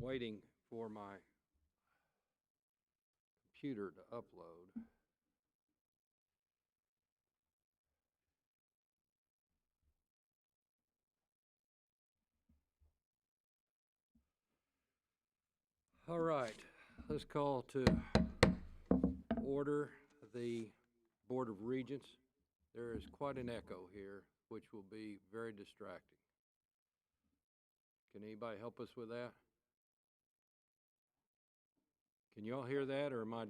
waiting for my computer to upload. All right, let's call to order the Board of Regents. There is quite an echo here, which will be very distracting. Can anybody help us with that? Can you all hear that, or am I?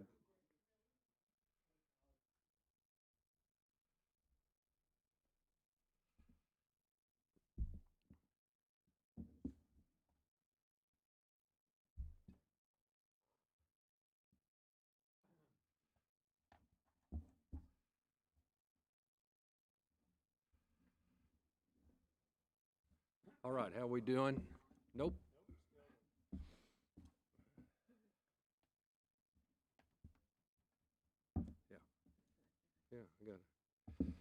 All right, how we doing? Nope. Yeah. Yeah, I got it. Well,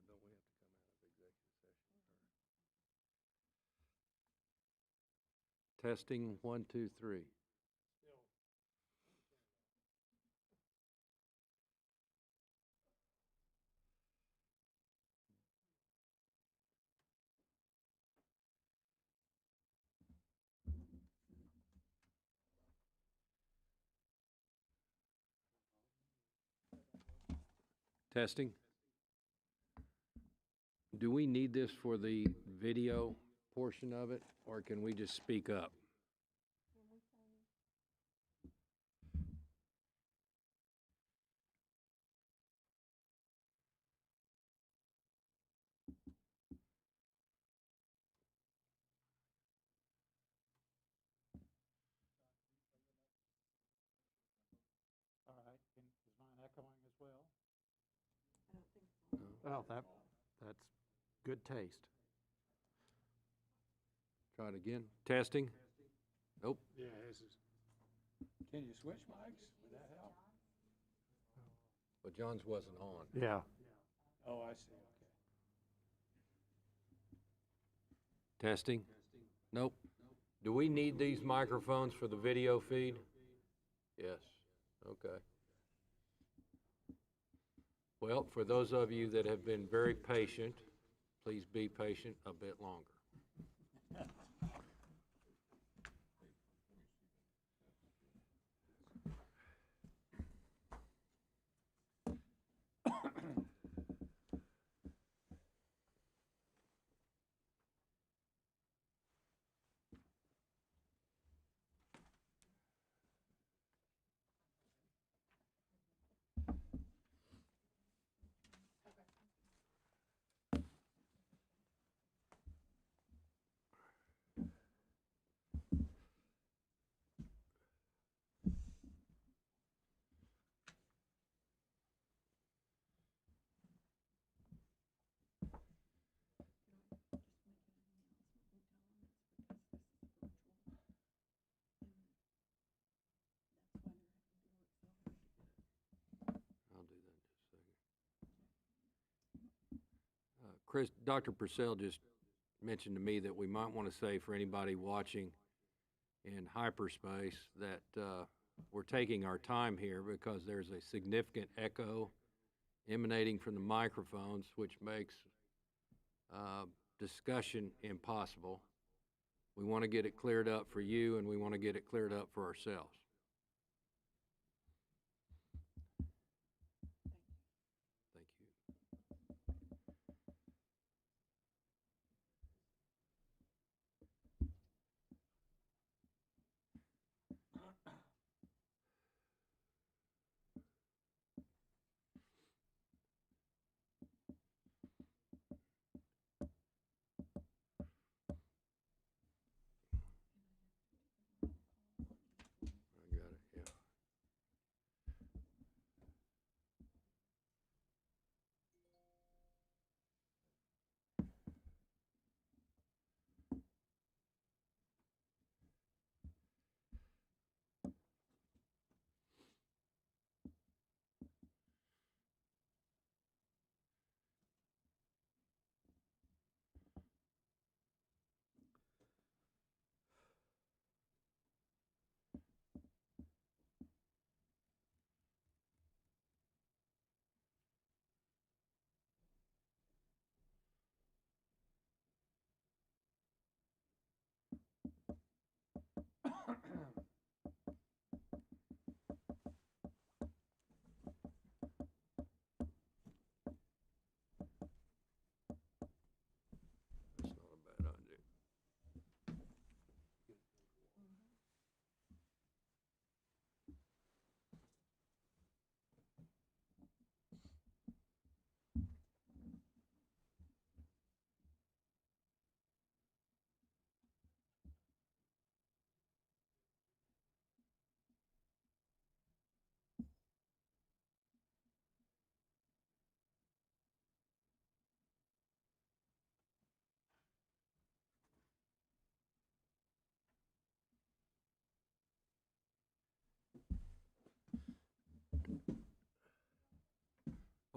don't we have to come out of executive session? Testing, 1, 2, 3. Testing. Do we need this for the video portion of it, or can we just speak up? All right, is mine echoing as well? No. Well, that's good taste. Try it again. Testing. Nope. Yeah, this is. Can you switch mics? Would that help? But John's wasn't on. Yeah. Oh, I see, okay. Testing. Nope. Do we need these microphones for the video feed? Yes. Okay. Well, for those of you that have been very patient, please be patient a bit longer. I'll do that in just a second. Chris, Dr. Purcell just mentioned to me that we might want to say for anybody watching in hyperspace that we're taking our time here because there's a significant echo emanating from the microphones, which makes discussion impossible. We want to get it cleared up for you, and we want to get it cleared up for ourselves. Thank you.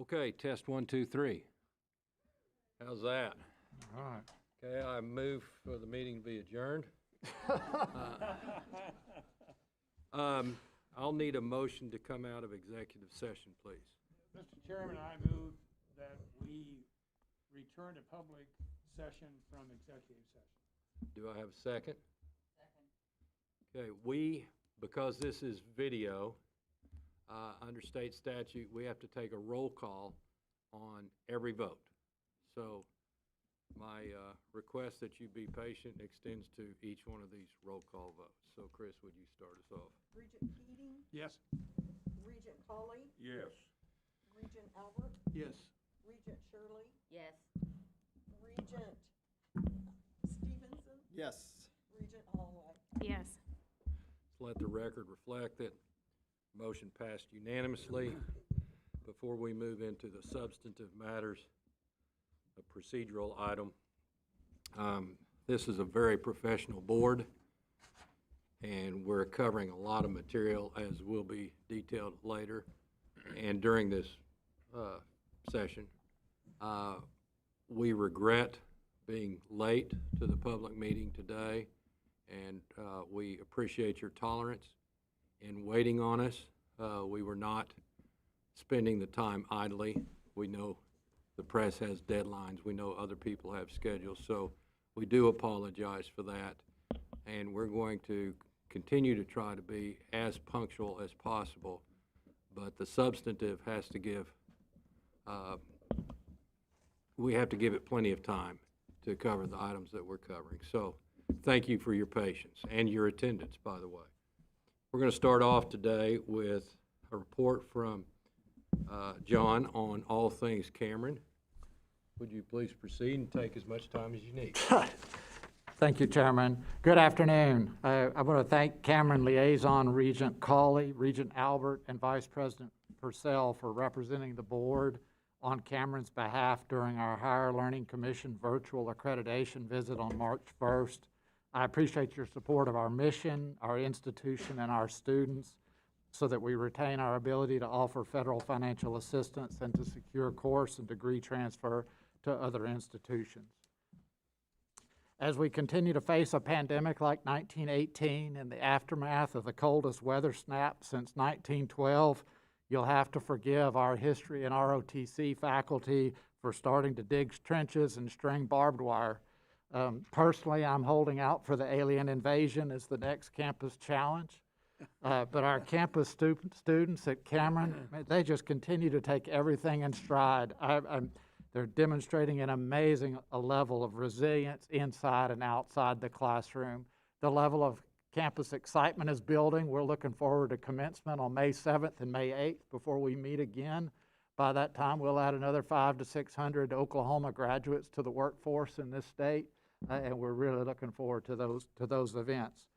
Okay, test 1, 2, 3. How's that? All right. Okay, I move for the meeting to be adjourned. I'll need a motion to come out of executive session, please. Mr. Chairman, I move that we return to public session from executive session. Do I have a second? Second. Okay, because this is video, under state statute, we have to take a roll call on every vote. So my request that you be patient extends to each one of these roll call votes. So Chris, would you start us off? Regent Keating, Yes. Regent Colley, Yes. Regent Albert, Yes. Regent Shirley, Yes. Regent Stevenson, Yes. Regent Holloway. Yes. Let the record reflect that motion passed unanimously. Before we move into the substantive matters, a procedural item. This is a very professional board, and we're covering a lot of material, as will be detailed later and during this session. We regret being late to the public meeting today, and we appreciate your tolerance in waiting on us. We were not spending the time idly. We know the press has deadlines. We know other people have schedules, so we do apologize for that. And we're going to continue to try to be as punctual as possible, but the substantive has to give, we have to give it plenty of time to cover the items that we're covering. So thank you for your patience and your attendance, by the way. We're going to start off today with a report from John on all things Cameron. Would you please proceed and take as much time as you need? Thank you, Chairman. Good afternoon. I want to thank Cameron Liaison Regent Colley, Regent Albert, and Vice President Purcell for representing the board on Cameron's behalf during our Higher Learning Commission virtual accreditation visit on March 1st. I appreciate your support of our mission, our institution, and our students so that we retain our ability to offer federal financial assistance and to secure course and degree transfer to other institutions. As we continue to face a pandemic like 1918 in the aftermath of the coldest weather snap since 1912, you'll have to forgive our history and ROTC faculty for starting to dig trenches and string barbed wire. Personally, I'm holding out for the alien invasion as the next campus challenge. But our campus students at Cameron, they just continue to take everything in stride. They're demonstrating an amazing level of resilience inside and outside the classroom. The level of campus excitement is building. We're looking forward to commencement on May 7th and May 8th before we meet again. By that time, we'll add another 500 to 600 Oklahoma graduates to the workforce in this state, and we're really looking forward to those events.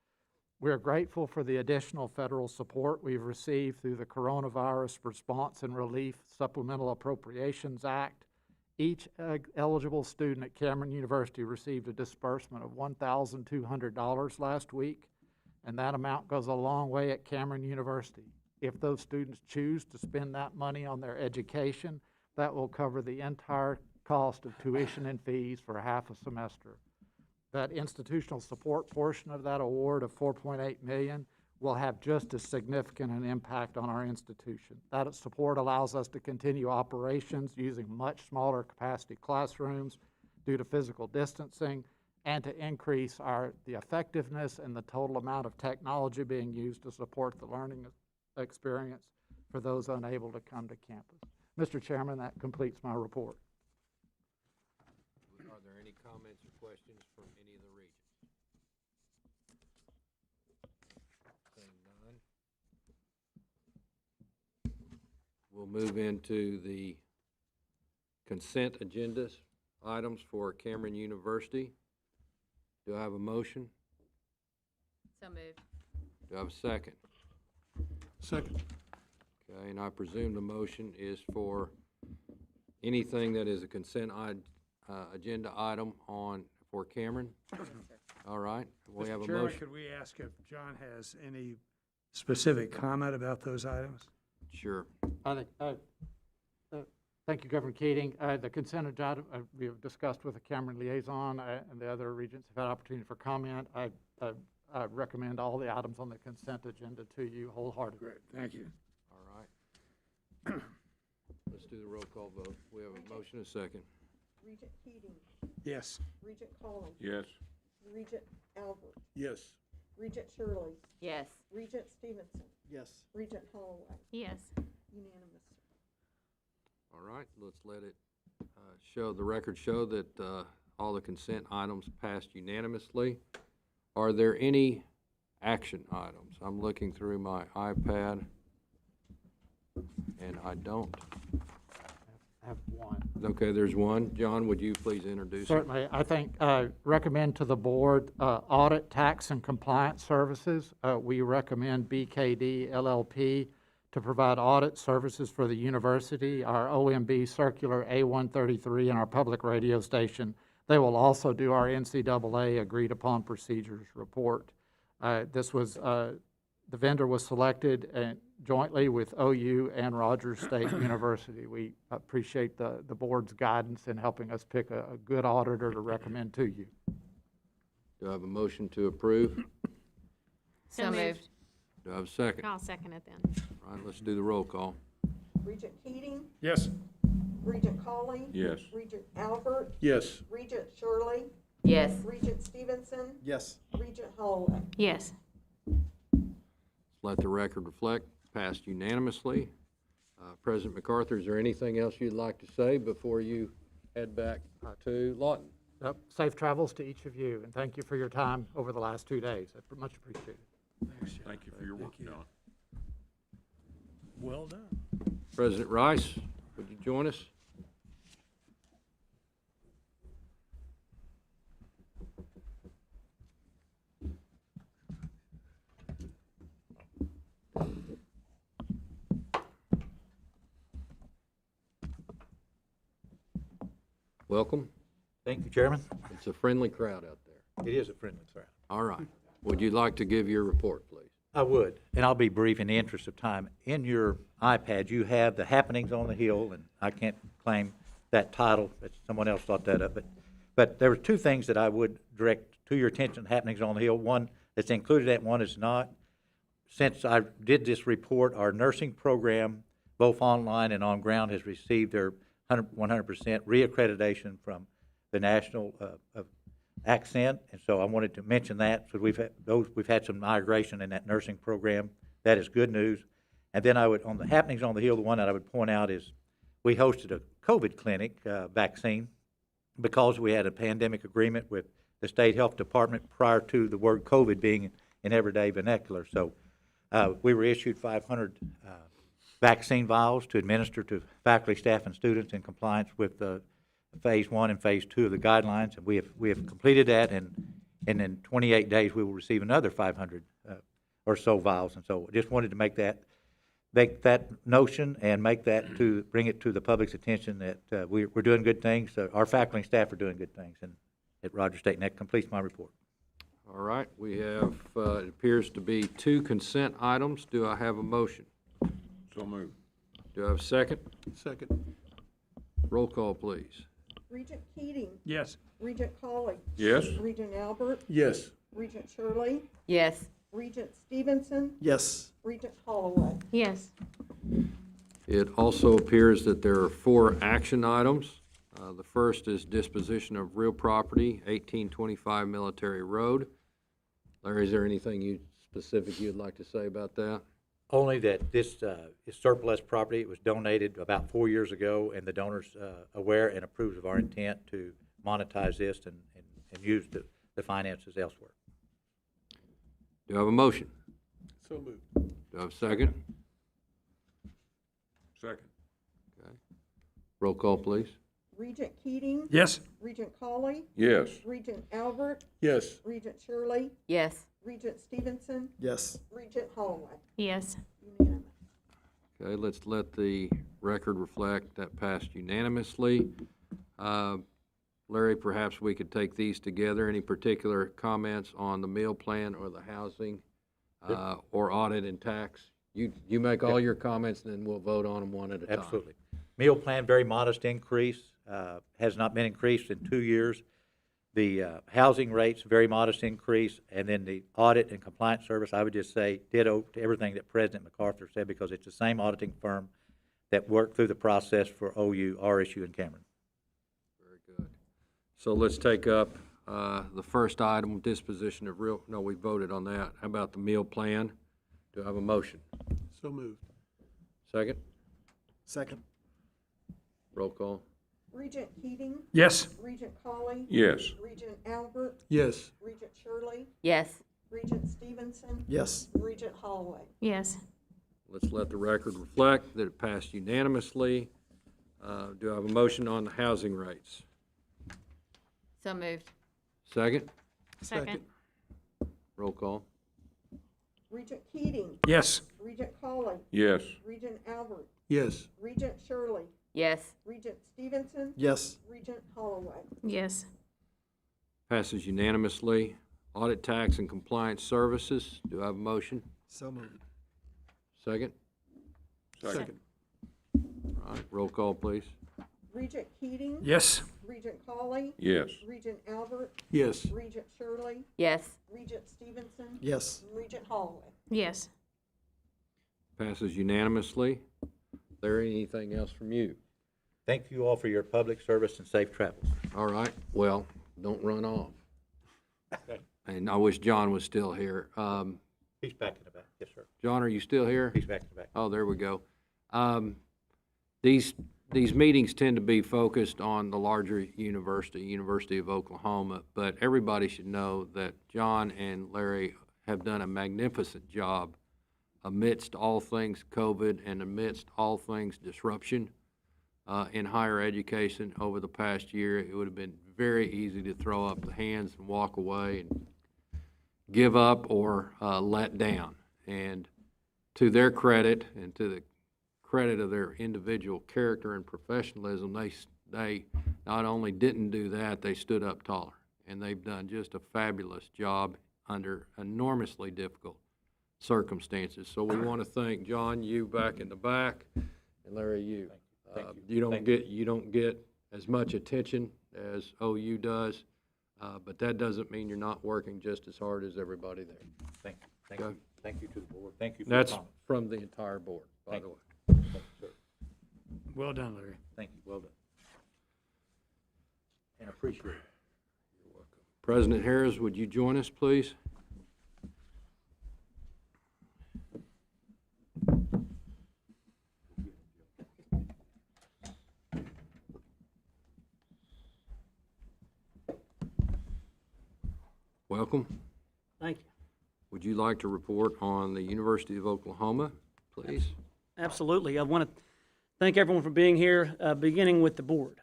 We're grateful for the additional federal support we've received through the Coronavirus Response and Relief Supplemental Appropriations Act. Each eligible student at Cameron University received a disbursement of $1,200 last week, and that amount goes a long way at Cameron University. If those students choose to spend that money on their education, that will cover the entire cost of tuition and fees for half a semester. That institutional support portion of that award of $4.8 million will have just as significant an impact on our institution. That support allows us to continue operations using much smaller capacity classrooms due to physical distancing and to increase the effectiveness and the total amount of technology being used to support the learning experience for those unable to come to campus. Mr. Chairman, that completes my report. Are there any comments or questions from any of the regents? Seeing none. We'll move into the consent agendas items for Cameron University. Do I have a motion? So moved. Do I have a second? Second. Okay, and I presume the motion is for anything that is a consent agenda item for Cameron? All right, we have a Mr. Chairman, motion. could we ask if John has any specific comment about those items? Sure. I think Thank you, Governor Keating. The consent agenda, we have discussed with the Cameron liaison, and the other regents have had opportunity for comment. I recommend all the items on the consent agenda to you wholeheartedly. Great, thank you. All right. Let's do the roll call vote. We have a motion and a second. Regent Keating, Yes. Regent Colley, Yes. Regent Albert, Yes. Regent Shirley, Yes. Regent Stevenson, Yes. Regent Holloway, Yes. unanimous. All right, let's let it the record show that all the consent items passed unanimously. Are there any action items? I'm looking through my iPad, and I don't. I have one. Okay, there's one. John, would you please introduce it? Certainly. I think, recommend to the board, Audit, Tax, and Compliance Services. We recommend BKD LLP to provide audit services for the university, our OMB Circular A133, and our public radio station. They will also do our NCAA agreed-upon procedures report. This was, the vendor was selected jointly with OU and Rogers State University. We appreciate the board's guidance in helping us pick a good auditor to recommend to you. Do I have a motion to approve? So moved. Do I have a second? I'll second it then. All right, let's do the roll call. Regent Keating, Yes. Regent Colley, Yes. Regent Albert, Yes. Regent Shirley, Yes. Regent Stevenson, Yes. Regent Holloway. Yes. Let the record reflect, passed unanimously. President MacArthur, is there anything else you'd like to say before you head back to Lawton? Safe travels to each of you, and thank you for your time over the last 2 days. I much appreciate it. Thanks, John. Thank you for your work, John. Well done. President Rice, would you join us? Welcome. Thank you, Chairman. It's a friendly crowd out there. It is a friendly crowd. All right. Would you like to give your report, please? I would, and I'll be brief in the interest of time. In your iPad, you have the happenings on the Hill, and I can't claim that title, but someone else thought that up. But there were two things that I would direct to your attention, happenings on the Hill. One that's included and one is not. Since I did this report, our nursing program, both online and on ground, has received their 100% reaccreditation from the National Accent, and so I wanted to mention that. So we've had some migration in that nursing program. That is good news. And then I would, on the happenings on the Hill, the one that I would point out is we hosted a COVID clinic vaccine because we had a pandemic agreement with the state health department prior to the word COVID being in everyday vernacular. So we were issued 500 vaccine vials to administer to faculty, staff, and students in compliance with Phase 1 and Phase 2 of the guidelines, and we have completed that, and in 28 days we will receive another 500 or so vials. And so just wanted to make that notion and bring it to the public's attention that we're doing good things. Our faculty and staff are doing good things at Rogers State, and that completes my report. All right, we have, it appears to be 2 consent items. Do I have a motion? So moved. Do I have a second? Second. Roll call, please. Regent Keating, Yes. Regent Colley, Yes. Regent Albert, Yes. Regent Shirley, Yes. Regent Stevenson, Yes. Regent Holloway. Yes. It also appears that there are 4 action items. The first is disposition of real property, 1825 Military Road. Larry, is there anything specific you'd like to say about that? Only that this is surplus property. It was donated about 4 years ago, and the donor's aware and approves of our intent to monetize this and use the finances elsewhere. Do I have a motion? So moved. Do I have a second? Second. Okay. Roll call, please. Regent Keating, Yes. Regent Colley, Yes. Regent Albert, Yes. Regent Shirley, Yes. Regent Stevenson, Yes. Regent Holloway. Yes. Unanimous. Okay, let's let the record reflect that passed unanimously. Larry, perhaps we could take these together. Any particular comments on the meal plan or the housing, or audit and tax? You make all your comments, and then we'll vote on them one at a time. Absolutely. Meal plan, very modest increase, has not been increased in 2 years. The housing rates, very modest increase, and then the audit and compliance service, I would just say ditto to everything that President MacArthur said, because it's the same auditing firm that worked through the process for OU, RSU, and Cameron. Very good. So let's take up the first item, disposition of we voted on that. How about the meal plan? Do I have a motion? So moved. Second? Second. Roll call. Regent Keating, Yes. Regent Colley, Yes. Regent Albert, Yes. Regent Shirley, Yes. Regent Stevenson, Yes. Regent Holloway. Yes. Let's let the record reflect that it passed unanimously. Do I have a motion on the housing rates? So moved. Second? Second. Roll call. Regent Keating, Yes. Regent Colley, Yes. Regent Albert, Yes. Regent Shirley, Yes. Regent Stevenson, Yes. Regent Holloway. Yes. Passes unanimously. Audit, tax, and compliance services. Do I have a motion? So moved. Second? Second. All right, roll call, please. Regent Keating, Yes. Regent Colley, Yes. Regent Albert, Yes. Regent Shirley, Yes. Regent Stevenson, Yes. Regent Holloway. Yes. Passes unanimously. Larry, anything else from you? Thank you all for your public service and safe travels. All right, well, don't run off. And I wish John was still here. He's back in the back. Yes, sir. John, are you still here? He's back in the back. Oh, there we go. These meetings tend to be focused on the larger University of Oklahoma, but everybody should know that John and Larry have done a magnificent job amidst all things COVID and amidst all things disruption in higher education over the past year. It would have been very easy to throw up the hands and walk away and give up or let down. And to their credit and to the credit of their individual character and professionalism, they not only didn't do that, they stood up taller. And they've done just a fabulous job under enormously difficult circumstances. So we want to thank John, you back in the back, and Larry, you. Thank you. You don't get as much attention as OU does, but that doesn't mean you're not working just as hard as everybody there. Thank you. Thank you. Okay. Thank you to the board. Thank you for your That's comments. from the entire board, by Thank the way. Thank you, sir. Well done, Larry. Thank you. Well done. And appreciate it. President Harris, would you join us, please? Welcome. Thank you. Would you like to report on the University of Oklahoma, please? Absolutely. I want to thank everyone for being here, beginning with the board.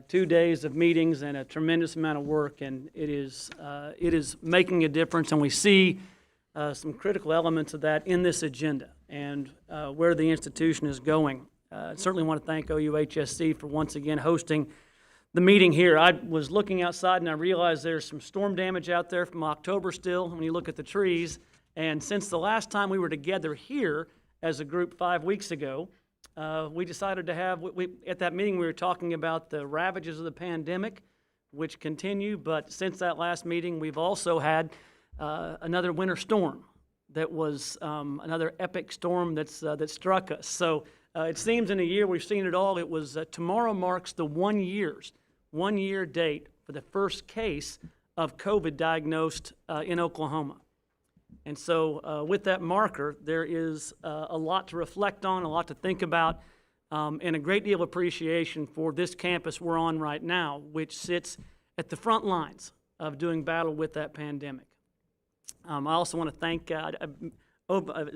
2 days of meetings and a tremendous amount of work, and it is making a difference, and we see some critical elements of that in this agenda and where the institution is going. I certainly want to thank OUHSC for once again hosting the meeting here. I was looking outside and I realized there's some storm damage out there from October still when you look at the trees. And since the last time we were together here as a group 5 weeks ago, we decided to have, at that meeting we were talking about the ravages of the pandemic, which continue, but since that last meeting we've also had another winter storm that was another epic storm that struck us. So it seems in a year we've seen it all. It was, tomorrow marks the 1 year date for the first case of COVID diagnosed in Oklahoma. And so with that marker, there is a lot to reflect on, a lot to think about, and a great deal of appreciation for this campus we're on right now, which sits at the front lines of doing battle with that pandemic. I also want to thank, as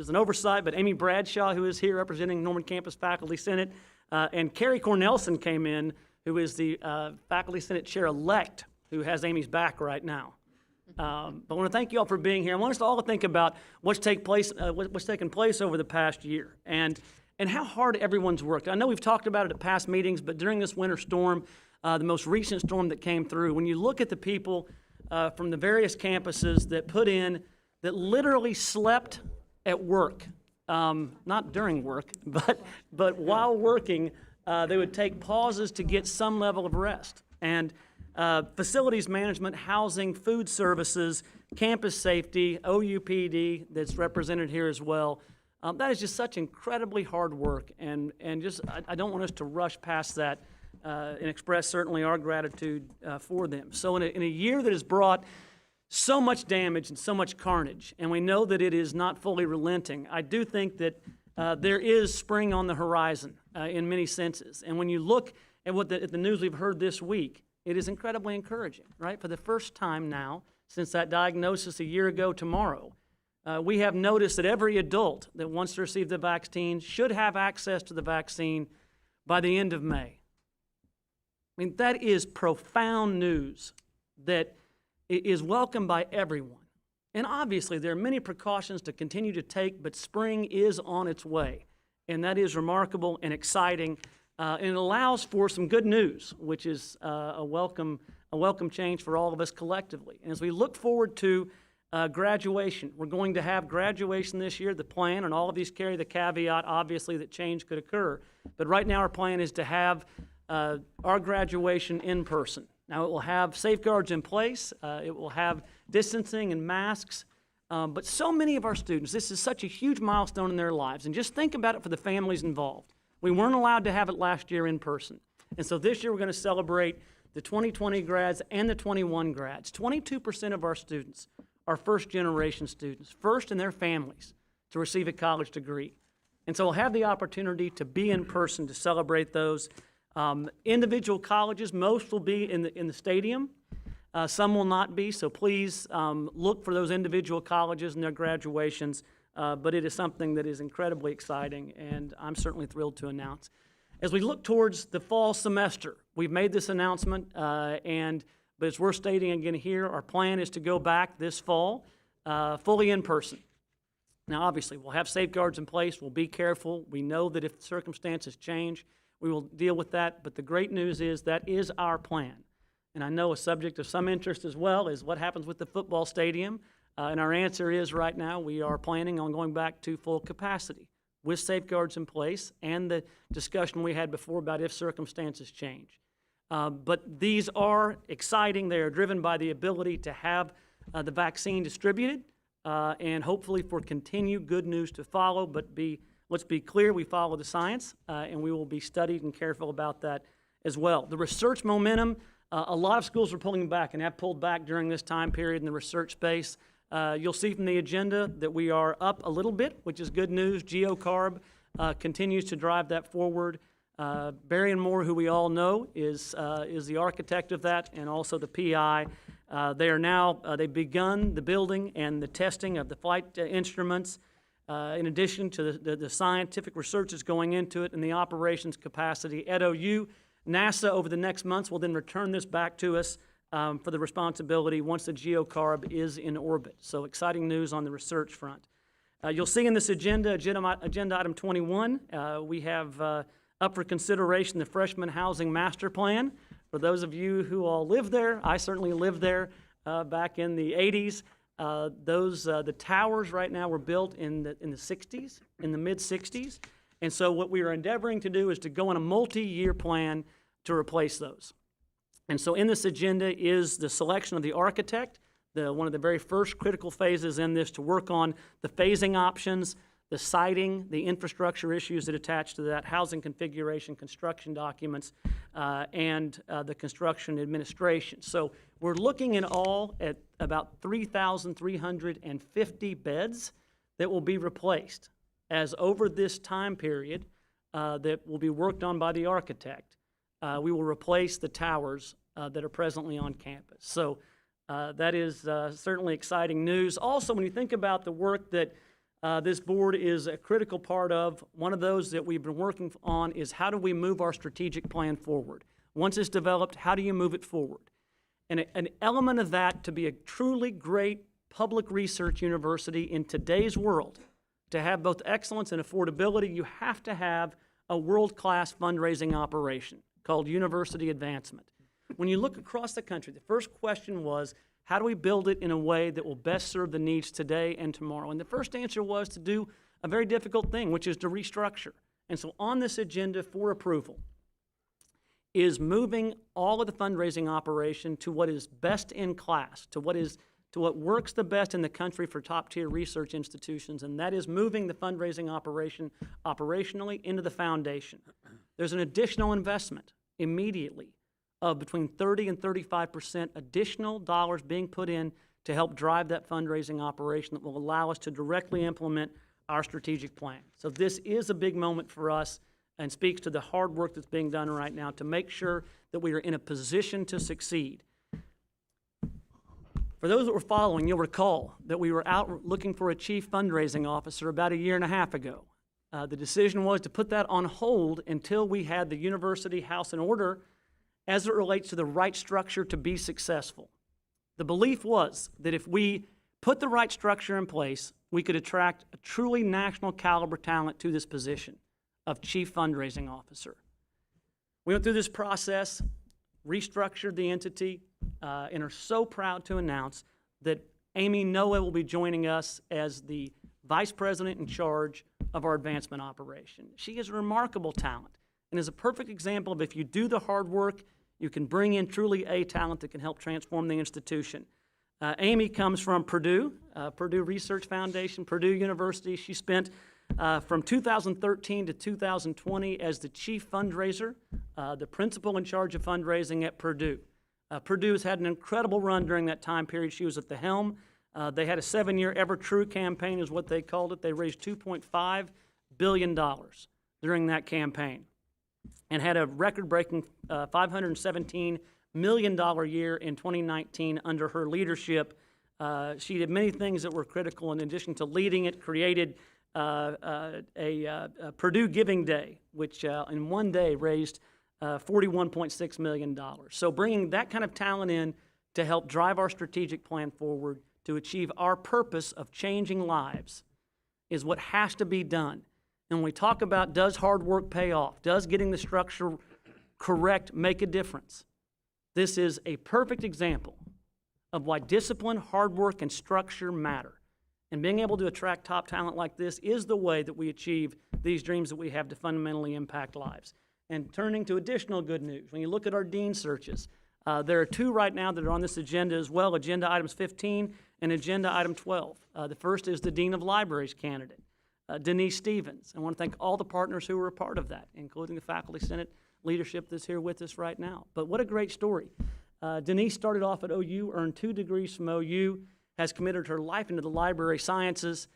an oversight, but Amy Bradshaw, who is here representing Norman Campus Faculty Senate, and Carrie Cornelson came in, who is the Faculty Senate Chair-elect, who has Amy's back right now. But I want to thank you all for being here. I want us all to think about what's taken place over the past year and how hard everyone's worked. I know we've talked about it at past meetings, but during this winter storm, the most recent storm that came through, when you look at the people from the various campuses that literally slept at work, not during work, but while working, they would take pauses to get some level of rest. And facilities management, housing, food services, campus safety, OUPD that's represented here as well. That is just such incredibly hard work, and just I don't want us to rush past that and express certainly our gratitude for them. So in a year that has brought so much damage and so much carnage, and we know that it is not fully relenting, I do think that there is spring on the horizon in many senses. And when you look at at the news we've heard this week, it is incredibly encouraging, right? For the first time now, since that diagnosis a year ago tomorrow, we have noticed that every adult that wants to receive the vaccine should have access to the vaccine by the end of May. I mean, that is profound news that is welcomed by everyone. And obviously, there are many precautions to continue to take, but spring is on its way. And that is remarkable and exciting. And it allows for some good news, which is a welcome change for all of us collectively. And as we look forward to graduation, we're going to have graduation this year. The plan, and all of these carry the caveat, obviously, that change could occur. But right now, our plan is to have our graduation in person. Now, it will have safeguards in place. It will have distancing and masks. But so many of our students, this is such a huge milestone in their lives. And just think about it for the families involved. We weren't allowed to have it last year in person. And so this year we're going to celebrate the 2020 grads and the 21 grads. 22% of our students are first-generation students, first in their families to receive a college degree. And so we'll have the opportunity to be in person to celebrate those. Individual colleges, most will be in the stadium. Some will not be, so please look for those individual colleges and their graduations. But it is something that is incredibly exciting, and I'm certainly thrilled to announce. As we look towards the fall semester, we've made this announcement, but it's worth stating again here, our plan is to go back this fall fully in person. Now, obviously, we'll have safeguards in place. We'll be careful. We know that if circumstances change, we will deal with that. But the great news is that is our plan. And I know a subject of some interest as well is what happens with the football stadium. And our answer is right now we are planning on going back to full capacity with safeguards in place and the discussion we had before about if circumstances change. But these are exciting. They are driven by the ability to have the vaccine distributed and hopefully for continued good news to follow. But let's be clear, we follow the science and we will be studied and careful about that as well. The research momentum, a lot of schools are pulling back and have pulled back during this time period in the research space. You'll see from the agenda that we are up a little bit, which is good news. GeoCarb continues to drive that forward. Barry and Moore, who we all know, is the architect of that and also the PI. They've begun the building and the testing of the flight instruments, in addition to the scientific research that's going into it and the operations capacity at OU. NASA, over the next months, will then return this back to us for the responsibility once the GeoCarb is in orbit. So exciting news on the research front. You'll see in this agenda item 21, we have up for consideration the Freshman Housing Master Plan. For those of you who all live there, I certainly lived there back in the 80s. The towers right now were built in the 60s, in the mid-60s. And so what we are endeavoring to do is to go on a multi-year plan to replace those. And so in this agenda is the selection of the architect, one of the very first critical phases in this to work on the phasing options, the siting, the infrastructure issues that attach to that, housing configuration, construction documents, and the construction administration. So we're looking at about 3,350 beds that will be replaced as over this time period that will be worked on by the architect. We will replace the towers that are presently on campus. So that is certainly exciting news. Also, when you think about the work that this board is a critical part of, one of those that we've been working on is how do we move our strategic plan forward? Once it's developed, how do you move it forward? And an element of that to be a truly great public research university in today's world, to have both excellence and affordability, you have to have a world-class fundraising operation called university advancement. When you look across the country, the first question was, how do we build it in a way that will best serve the needs today and tomorrow? And the first answer was to do a very difficult thing, which is to restructure. And so on this agenda for approval is moving all of the fundraising operation to what is best in class, to what works the best in the country for top-tier research institutions, and that is moving the fundraising operation operationally into the foundation. There's an additional investment immediately of between 30 and 35% additional dollars being put in to help drive that fundraising operation that will allow us to directly implement our strategic plan. So this is a big moment for us and speaks to the hard work that's being done right now to make sure that we are in a position to succeed. For those that were following, you'll recall that we were out looking for a chief fundraising officer about a year and a half ago. The decision was to put that on hold until we had the university house in order as it relates to the right structure to be successful. The belief was that if we put the right structure in place, we could attract a truly national caliber talent to this position of chief fundraising officer. We went through this process, restructured the entity, and are so proud to announce that Amy Noah will be joining us as the vice president in charge of our advancement operation. She is a remarkable talent and is a perfect example of if you do the hard work, you can bring in truly a talent that can help transform the institution. Amy comes from Purdue, Purdue Research Foundation, Purdue University. She spent from 2013 to 2020 as the chief fundraiser, the principal in charge of fundraising at Purdue. Purdue has had an incredible run during that time period. She was at the helm. They had a 7-year Ever True campaign is what they called it. They raised $2.5 billion during that campaign and had a record-breaking $517 million year in 2019 under her leadership. She did many things that were critical. In addition to leading it, created a Purdue Giving Day, which in one day raised $41.6 million. So bringing that kind of talent in to help drive our strategic plan forward to achieve our purpose of changing lives is what has to be done. And when we talk about does hard work pay off, does getting the structure correct make a difference, this is a perfect example of why discipline, hard work, and structure matter. And being able to attract top talent like this is the way that we achieve these dreams that we have to fundamentally impact lives. And turning to additional good news, when you look at our dean searches, there are 2 right now that are on this agenda as well, agenda items 15 and agenda item 12. The first is the Dean of Libraries candidate, Denise Stevens. I want to thank all the partners who were a part of that, including the Faculty Senate leadership that's here with us right now. But what a great story. Denise started off at OU, earned 2 degrees from OU, has committed her life into the library sciences.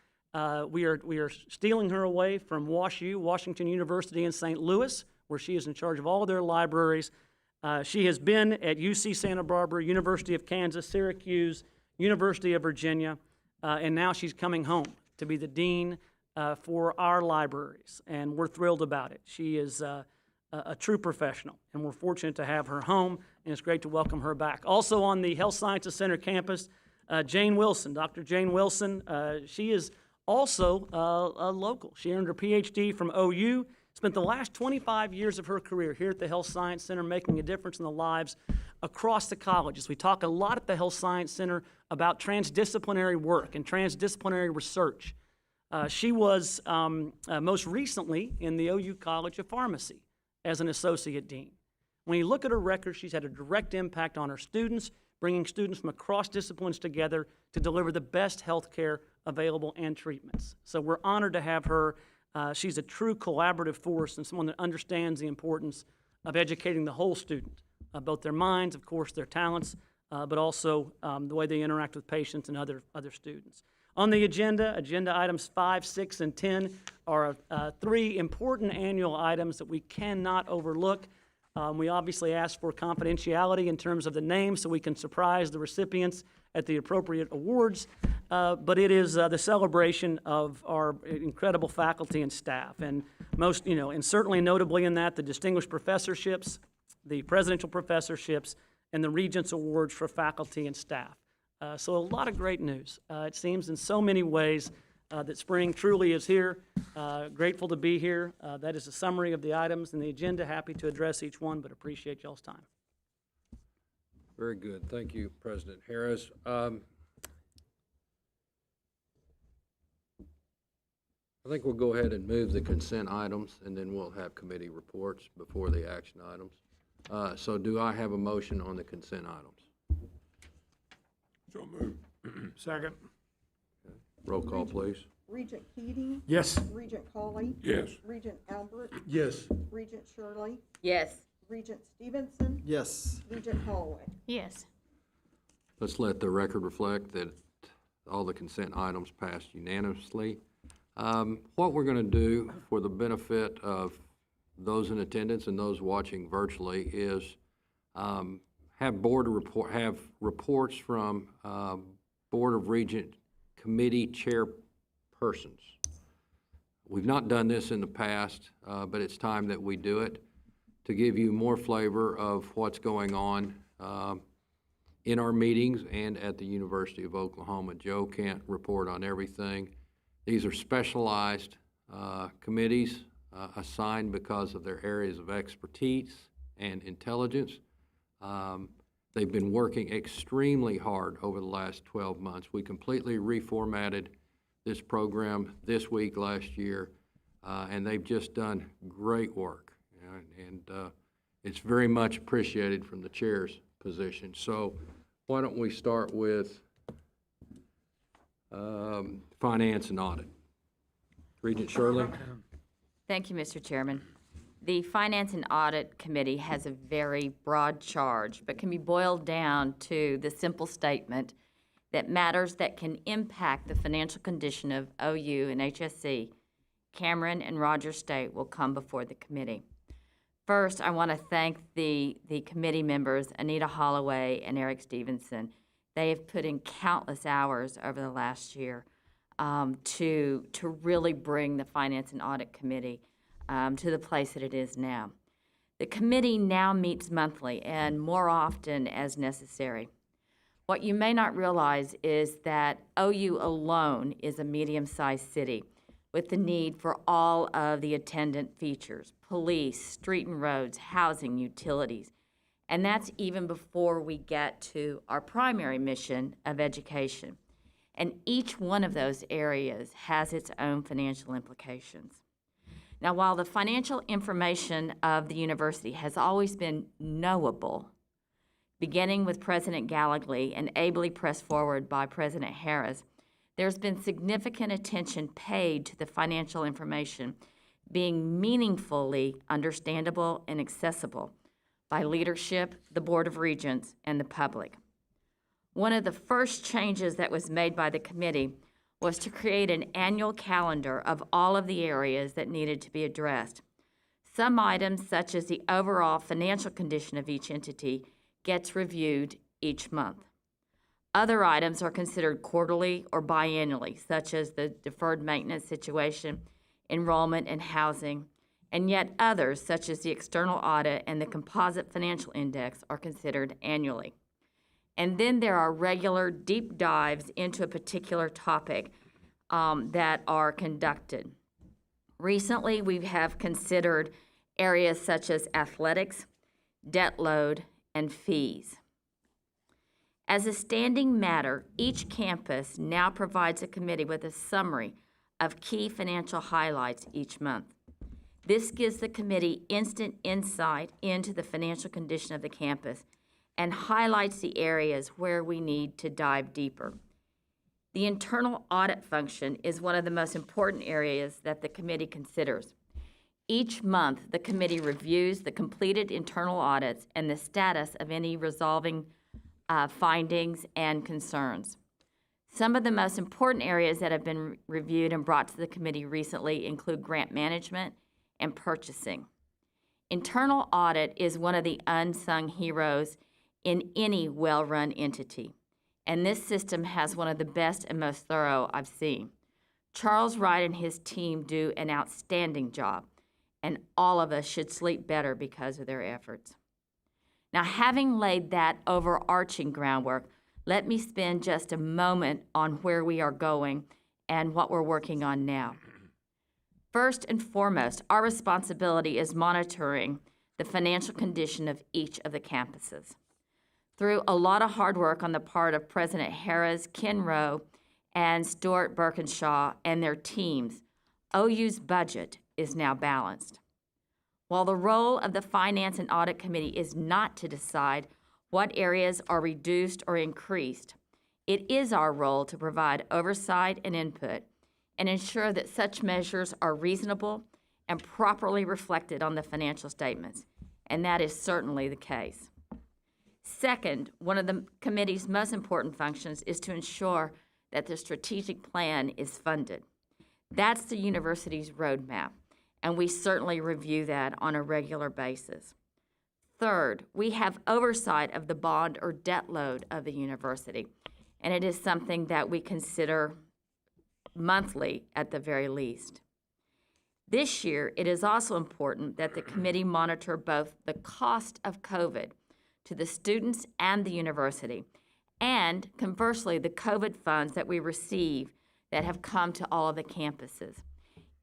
We are stealing her away from WashU, Washington University in St. Louis, where she is in charge of all of their libraries. She has been at UC Santa Barbara, University of Kansas, Syracuse, University of Virginia, and now she's coming home to be the dean for our libraries, and we're thrilled about it. She is a true professional, and we're fortunate to have her home, and it's great to welcome her back. Also on the Health Sciences Center campus, Jane Wilson, Dr. Jane Wilson. She is also a local. She earned her PhD from OU, spent the last 25 years of her career here at the Health Science Center making a difference in the lives across the colleges. We talk a lot at the Health Science Center about transdisciplinary work and transdisciplinary research. She was most recently in the OU College of Pharmacy as an associate dean. When you look at her record, she's had a direct impact on her students, bringing students from across disciplines together to deliver the best health care available and treatments. So we're honored to have her. She's a true collaborative force and someone that understands the importance of educating the whole student, both their minds, of course, their talents, but also the way they interact with patients and other students. On the agenda items 5, 6, and 10 are 3 important annual items that we cannot overlook. We obviously ask for confidentiality in terms of the names so we can surprise the recipients at the appropriate awards, but it is the celebration of our incredible faculty and staff, and most, and certainly notably in that, the distinguished professorships, the presidential professorships, and the Regents Awards for faculty and staff. So a lot of great news. It seems in so many ways that spring truly is here. Grateful to be here. That is a summary of the items in the agenda. Happy to address each one, but appreciate y'all's time. Very good. Thank you, President Harris. I think we'll go ahead and move the consent items, and then we'll have committee reports before the action items. So do I have a motion on the consent items? So moved. Second. Roll call, please. Regent Keating, Yes. Regent Colley, Yes. Regent Albert, Yes. Regent Shirley, Yes. Regent Stevenson, Yes. Regent Holloway. Yes. Let's let the record reflect that all the consent items passed unanimously. What we're going to do for the benefit of those in attendance and those watching virtually is have reports from Board of Regent Committee chairpersons. We've not done this in the past, but it's time that we do it to give you more flavor of what's going on in our meetings and at the University of Oklahoma. Joe can't report on everything. These are specialized committees assigned because of their areas of expertise and intelligence. They've been working extremely hard over the last 12 months. We completely reformatted this program this week last year, and they've just done great work. And it's very much appreciated from the chair's position. So why don't we start with Finance and Audit. Regent Shirley? Thank you, Mr. Chairman. The Finance and Audit Committee has a very broad charge, but can be boiled down to the simple statement that matters that can impact the financial condition of OU and HSC, Cameron and Rogers State, will come before the committee. First, I want to thank the committee members, Anita Holloway and Eric Stevenson. They have put in countless hours over the last year to really bring the Finance and Audit Committee to the place that it is now. The committee now meets monthly and more often as necessary. What you may not realize is that OU alone is a medium-sized city with the need for all of the attendant features: police, street and roads, housing, utilities. And that's even before we get to our primary mission of education. And each one of those areas has its own financial implications. Now, while the financial information of the university has always been knowable, beginning with President Gallagher and ably pressed forward by President Harris, there's been significant attention paid to the financial information being meaningfully understandable and accessible by leadership, the Board of Regents, and the public. One of the first changes that was made by the committee was to create an annual calendar of all of the areas that needed to be addressed. Some items, such as the overall financial condition of each entity, gets reviewed each month. Other items are considered quarterly or biannually, such as the deferred maintenance situation, enrollment, and housing, and yet others, such as the external audit and the composite financial index, are considered annually. And then there are regular deep dives into a particular topic that are conducted. Recently, we have considered areas such as athletics, debt load, and fees. As a standing matter, each campus now provides a committee with a summary of key financial highlights each month. This gives the committee instant insight into the financial condition of the campus and highlights the areas where we need to dive deeper. The internal audit function is one of the most important areas that the committee considers. Each month, the committee reviews the completed internal audits and the status of any resolving findings and concerns. Some of the most important areas that have been reviewed and brought to the committee recently include grant management and purchasing. Internal audit is one of the unsung heroes in any well-run entity, and this system has one of the best and most thorough I've seen. Charles Wright and his team do an outstanding job, and all of us should sleep better because of their efforts. Now, having laid that overarching groundwork, let me spend just a moment on where we are going and what we're working on now. First and foremost, our responsibility is monitoring the financial condition of each of the campuses. Through a lot of hard work on the part of President Harris, Ken Rowe, and Stuart Birkinshaw and their teams, OU's budget is now balanced. While the role of the Finance and Audit Committee is not to decide what areas are reduced or increased, it is our role to provide oversight and input and ensure that such measures are reasonable and properly reflected on the financial statements, and that is certainly the case. Second, one of the committee's most important functions is to ensure that the strategic plan is funded. That's the university's roadmap, and we certainly review that on a regular basis. Third, we have oversight of the bond or debt load of the university, and it is something that we consider monthly at the very least. This year, it is also important that the committee monitor both the cost of COVID to the students and the university, and conversely, the COVID funds that we receive that have come to all of the campuses.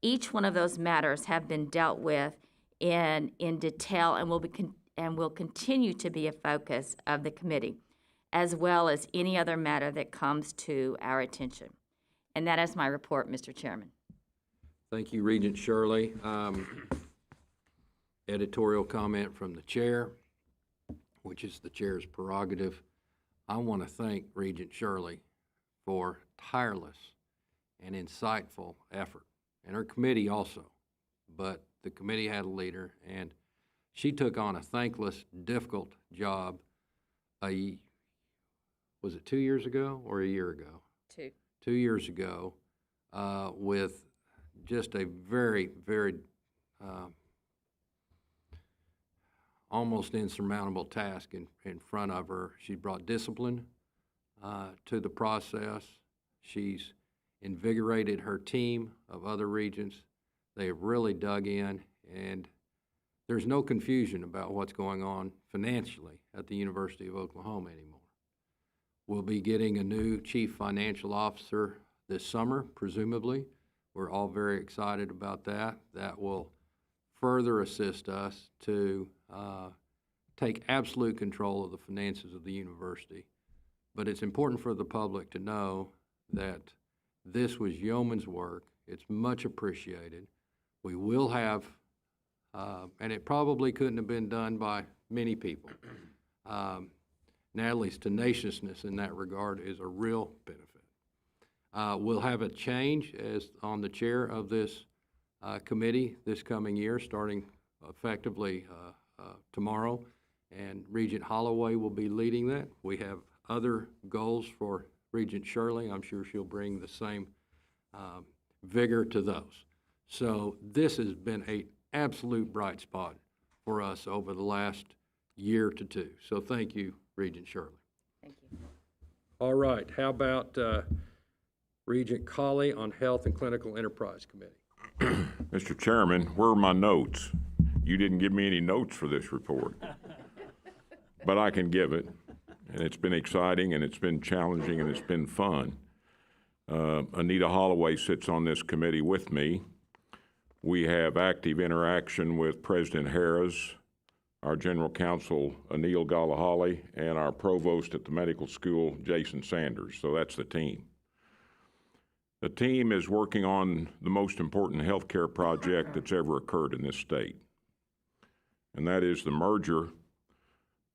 Each one of those matters have been dealt with in detail and will continue to be a focus of the committee, as well as any other matter that comes to our attention. And that is my report, Mr. Chairman. Thank you, Regent Shirley. Editorial comment from the chair, which is the chair's prerogative. I want to thank Regent Shirley for tireless and insightful effort, and her committee also. But the committee had a leader, and she took on a thankless, difficult job. Was it 2 years ago or a year ago? 2 years ago, with just a very, very almost insurmountable task in front of her. She brought discipline to the process. She's invigorated her team of other regents. They have really dug in, and there's no confusion about what's going on financially at the University of Oklahoma anymore. We'll be getting a new chief financial officer this summer, presumably. We're all very excited about that. That will further assist us to take absolute control of the finances of the university. But it's important for the public to know that this was yeoman's work. It's much appreciated. We will have, and it probably couldn't have been done by many people. Natalie's tenaciousness in that regard is a real benefit. We'll have a change as on the chair of this committee this coming year, starting effectively tomorrow, and Regent Holloway will be leading that. We have other goals for Regent Shirley. I'm sure she'll bring the same vigor to those. So this has been an absolute bright spot for us over the last year to two. So thank you, Regent Shirley. Thank you. All right, how about Regent Colley on Health and Clinical Enterprise Committee? Mr. Chairman, where are my notes? You didn't give me any notes for this report, but I can give it. And it's been exciting, and it's been challenging, and it's been fun. Anita Holloway sits on this committee with me. We have active interaction with President Harris, our General Counsel, Anil Galahali, and our Provost at the Medical School, Jason Sanders. So that's the team. The team is working on the most important healthcare project that's ever occurred in this state, and that is the merger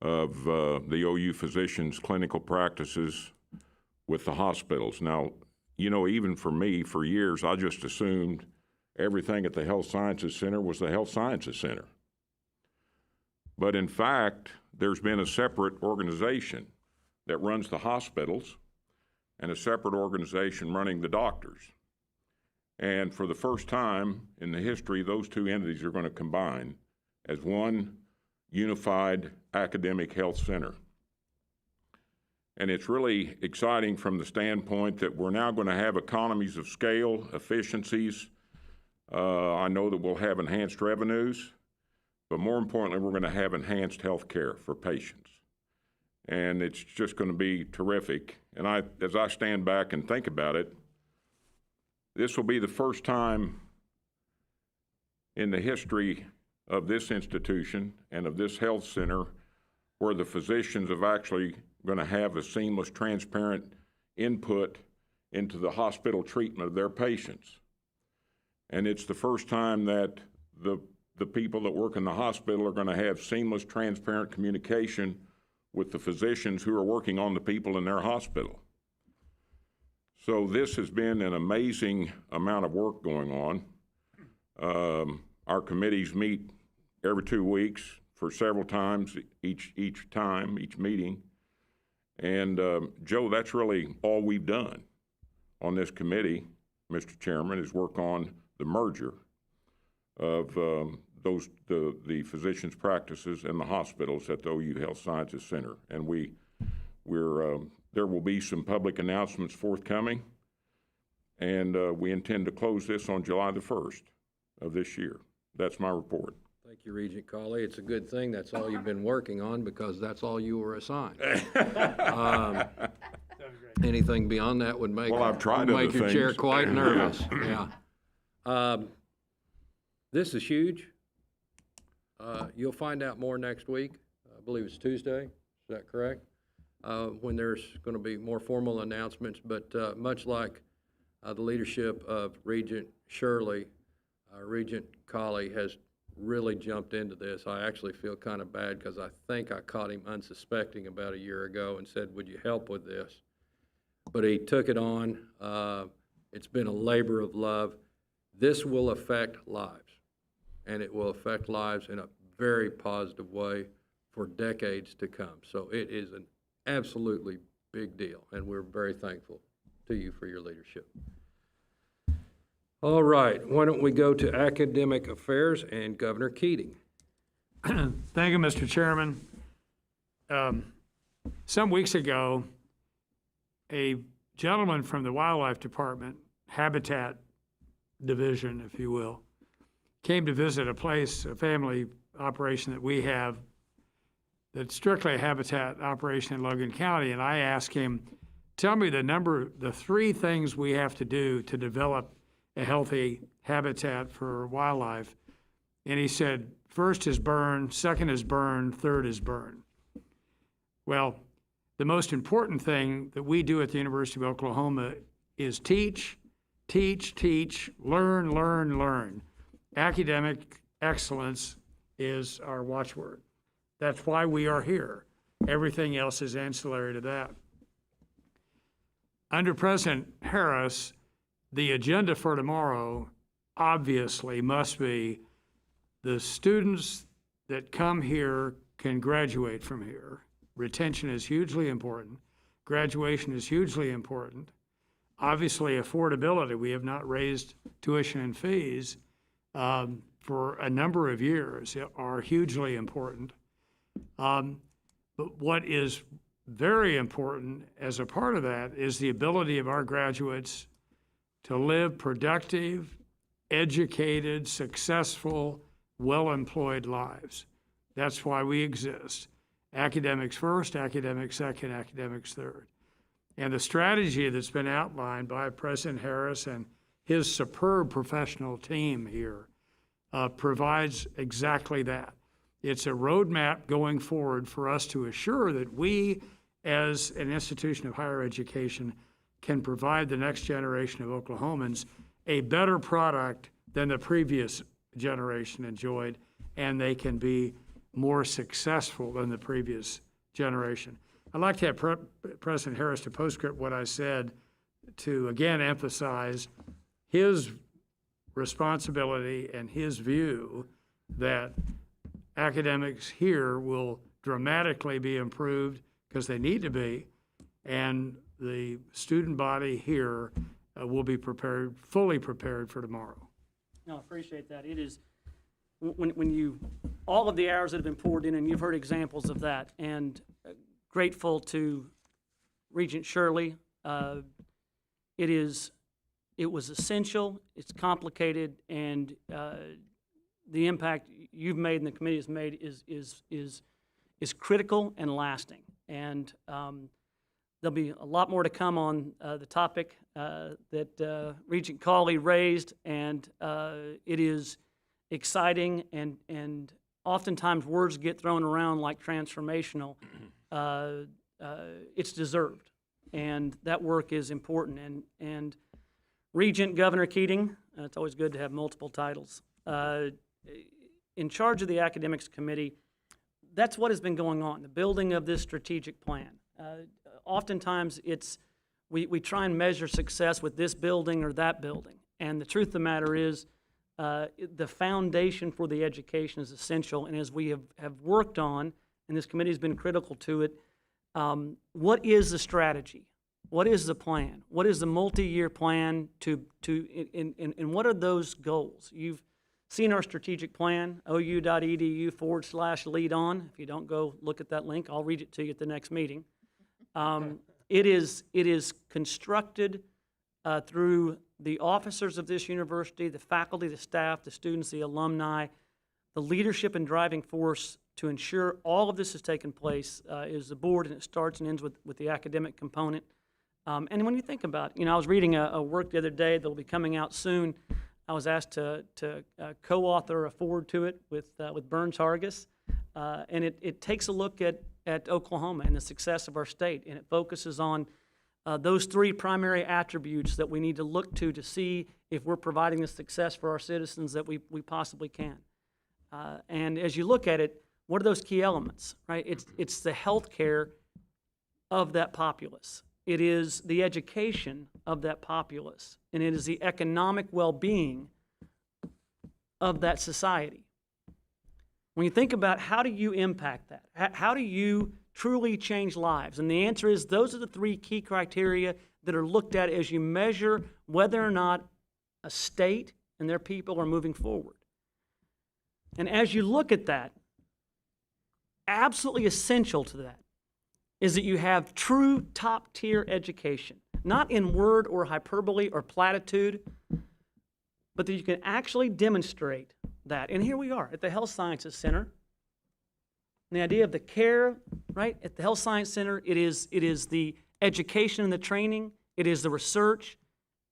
of the OU physicians' clinical practices with the hospitals. Now, you know, even for me, for years, I just assumed everything at the Health Sciences Center was the Health Sciences Center. But in fact, there's been a separate organization that runs the hospitals and a separate organization running the doctors. And for the first time in the history, those two entities are going to combine as one unified academic health center. And it's really exciting from the standpoint that we're now going to have economies of scale, efficiencies. I know that we'll have enhanced revenues, but more importantly, we're going to have enhanced health care for patients. And it's just going to be terrific. And as I stand back and think about it, this will be the first time in the history of this institution and of this health center where the physicians have actually going to have a seamless, transparent input into the hospital treatment of their patients. And it's the first time that the the people that work in the hospital are going to have seamless, transparent communication with the physicians who are working on the people in their hospital. So this has been an amazing amount of work going on. Our committees meet every 2 weeks for several times each meeting. And Joe, that's really all we've done on this committee, Mr. Chairman, is work on the merger of the physicians' practices and the hospitals at the OU Health Sciences Center. And there will be some public announcements forthcoming, and we intend to close this on July the 1st of this year. That's my report. Thank you, Regent Colley. It's a good thing that's all you've been working on, because that's all you were assigned. Anything beyond that would make, Well, I've tried other make your chair things. quite nervous. Yeah. This is huge. You'll find out more next week. I believe it's Tuesday. Is that correct? When there's going to be more formal announcements, but much like the leadership of Regent Shirley, Regent Colley has really jumped into this. I actually feel kind of bad, because I think I caught him unsuspecting about a year ago and said, would you help with this? But he took it on. It's been a labor of love. This will affect lives, and it will affect lives in a very positive way for decades to come. So it is an absolutely big deal, and we're very thankful to you for your leadership. All right, why don't we go to academic affairs and Governor Keating? Thank you, Mr. Chairman. Some weeks ago, a gentleman from the Wildlife Department, Habitat Division, if you will, came to visit a family operation that we have that's strictly a habitat operation in Logan County, and I asked him, tell me the 3 things we have to do to develop a healthy habitat for wildlife. And he said, first is burn, second is burn, third is burn. Well, the most important thing that we do at the University of Oklahoma is teach, teach, teach, learn, learn, learn. Academic excellence is our watchword. That's why we are here. Everything else is ancillary to that. Under President Harris, the agenda for tomorrow obviously must be the students that come here can graduate from here. Retention is hugely important. Graduation is hugely important. Obviously, affordability. We have not raised tuition and fees for a number of years, are hugely important. But what is very important as a part of that is the ability of our graduates to live productive, educated, successful, well-employed lives. That's why we exist. Academics first, academics second, academics third. And the strategy that's been outlined by President Harris and his superb professional team here provides exactly that. It's a roadmap going forward for us to assure that we, as an institution of higher education, can provide the next generation of Oklahomans a better product than the previous generation enjoyed, and they can be more successful than the previous generation. I'd like to have President Harris to postscript what I said to again emphasize his responsibility and his view that academics here will dramatically be improved, because they need to be, and the student body here will be prepared, fully prepared for tomorrow. No, I appreciate that. It is, when you, all of the hours that have been poured in, and you've heard examples of that, and grateful to Regent Shirley. It was essential, it's complicated, and the impact you've made and the committee has made is critical and lasting. And there'll be a lot more to come on the topic that Regent Colley raised, and it is exciting, and oftentimes words get thrown around like transformational. It's deserved, and that work is important. And Regent Governor Keating, it's always good to have multiple titles. in charge of the academics committee, that's what has been going on, the building of this strategic plan. Oftentimes, we try and measure success with this building or that building. And the truth of the matter is, the foundation for the education is essential. And as we have worked on, and this committee has been critical to it, what is the strategy? What is the plan? What is the multi-year plan and what are those goals? You've seen our strategic plan, ou.edu/lead on. If you don't go look at that link, I'll read it to you at the next meeting. It is constructed through the officers of this university, the faculty, the staff, the students, the alumni. The leadership and driving force to ensure all of this has taken place is the board, and it starts and ends with the academic component. And when you think about it, I was reading a work the other day that will be coming out soon. I was asked to co-author a foreword to it with Burns Hargis, and it takes a look at Oklahoma and the success of our state, and it focuses on those three primary attributes that we need to look to see if we're providing the success for our citizens that we possibly can. And as you look at it, what are those key elements, right? It's the health care of that populace. It is the education of that populace, and it is the economic well-being of that society. When you think about how do you impact that, how do you truly change lives? And the answer is those are the three key criteria that are looked at as you measure whether or not a state and their people are moving forward. And as you look at that, absolutely essential to that is that you have true top-tier education, not in word or hyperbole or platitude, but that you can actually demonstrate that. And here we are at the Health Sciences Center. And the idea of the care, right, at the Health Science Center, it is the education and the training, it is the research,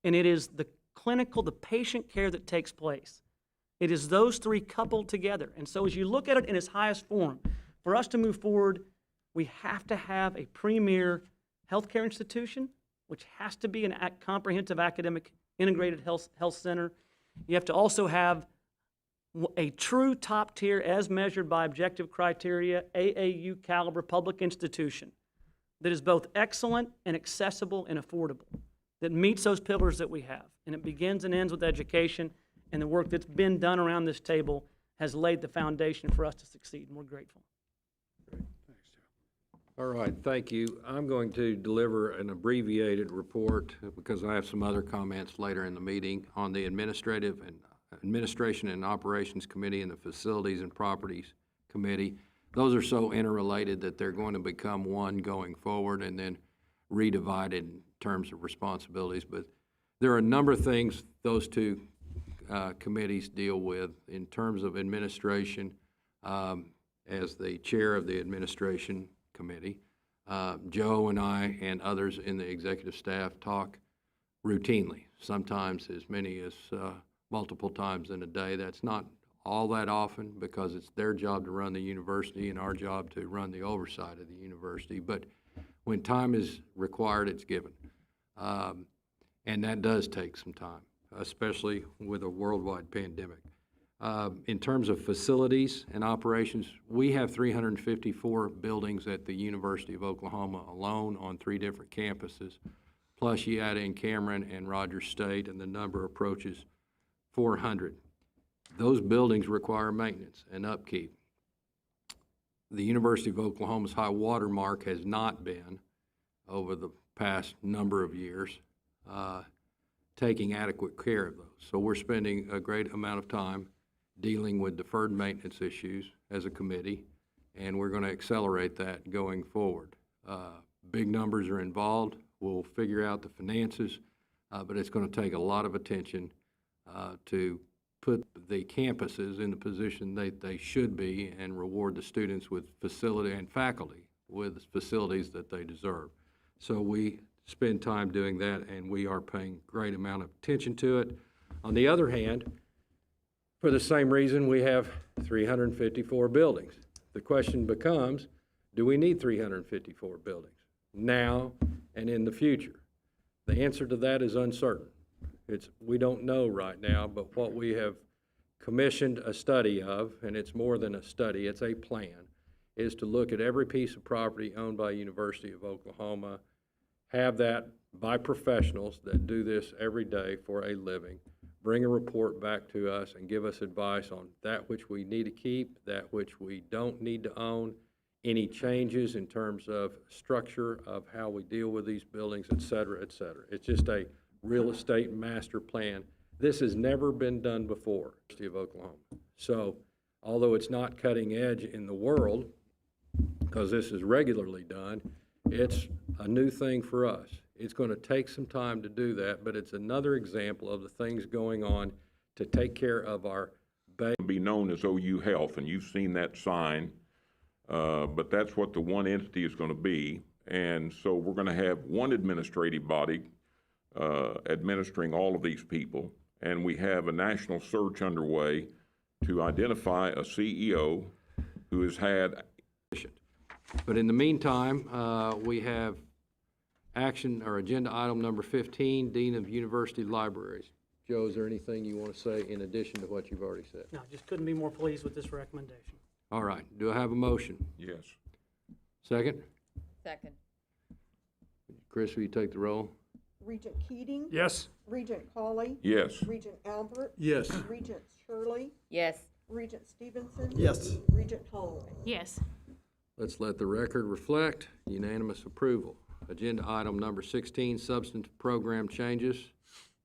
and it is the clinical, the patient care that takes place. It is those three coupled together. And so as you look at it in its highest form, for us to move forward, we have to have a premier healthcare institution, which has to be a comprehensive academic integrated health center. You have to also have a true top tier, as measured by objective criteria, AAU caliber public institution that is both excellent and accessible and affordable, that meets those pillars that we have. And it begins and ends with education, and the work that's been done around this table has laid the foundation for us to succeed, and we're grateful. All right, thank you. I'm going to deliver an abbreviated report because I have some other comments later in the meeting on the Administration and Operations Committee and the Facilities and Properties Committee. Those are so interrelated that they're going to become one going forward and then redivided in terms of responsibilities. But there are a number of things those two committees deal with in terms of administration. As the chair of the Administration Committee, Joe and I and others in the executive staff talk routinely, sometimes as many as multiple times in a day. That's not all that often because it's their job to run the university and our job to run the oversight of the university. But when time is required, it's given. And that does take some time, especially with a worldwide pandemic. In terms of facilities and operations, we have 354 buildings at the University of Oklahoma alone on 3 different campuses. Plus you add in Cameron and Rogers State, and the number approaches 400. Those buildings require maintenance and upkeep. The University of Oklahoma's high water mark has not been, over the past number of years, taking adequate care of those. So we're spending a great amount of time dealing with deferred maintenance issues as a committee, and we're going to accelerate that going forward. Big numbers are involved. We'll figure out the finances, but it's going to take a lot of attention to put the campuses in the position they should be and reward the students with facility and faculty with facilities that they deserve. So we spend time doing that, and we are paying great amount of attention to it. On the other hand, for the same reason, we have 354 buildings. The question becomes, do we need 354 buildings now and in the future? The answer to that is uncertain. We don't know right now, but what we have commissioned a study of, and it's more than a study, it's a plan, is to look at every piece of property owned by University of Oklahoma, have that by professionals that do this every day for a living, bring a report back to us and give us advice on that which we need to keep, that which we don't need to own, any changes in terms of structure of how we deal with these buildings, et cetera, et cetera. It's just a real estate master plan. This has never been done before, University of Oklahoma. So although it's not cutting edge in the world, because this is regularly done, it's a new thing for us. It's going to take some time to do that, but it's another example of the things going on to take care of our base. Be known as OU Health, and you've seen that sign, but that's what the one entity is going to be. And so we're going to have one administrative body administering all of these people, and we have a national search underway to identify a CEO who has had. But in the meantime, we have action or agenda item number 15, Dean of University Libraries. Joe, is there anything you want to say in addition to what you've already said? No, just couldn't be more pleased with this recommendation. All right, do I have a motion? Yes. Second? Second. Chris, will you take the roll? Regent Keating. Yes? Regent Colley. Yes. Regent Albert. Yes. Regent Shirley. Yes. Regent Stevenson. Yes. Regent Holloway. Yes. Let's let the record reflect unanimous approval. Agenda item number 16, substantive program changes.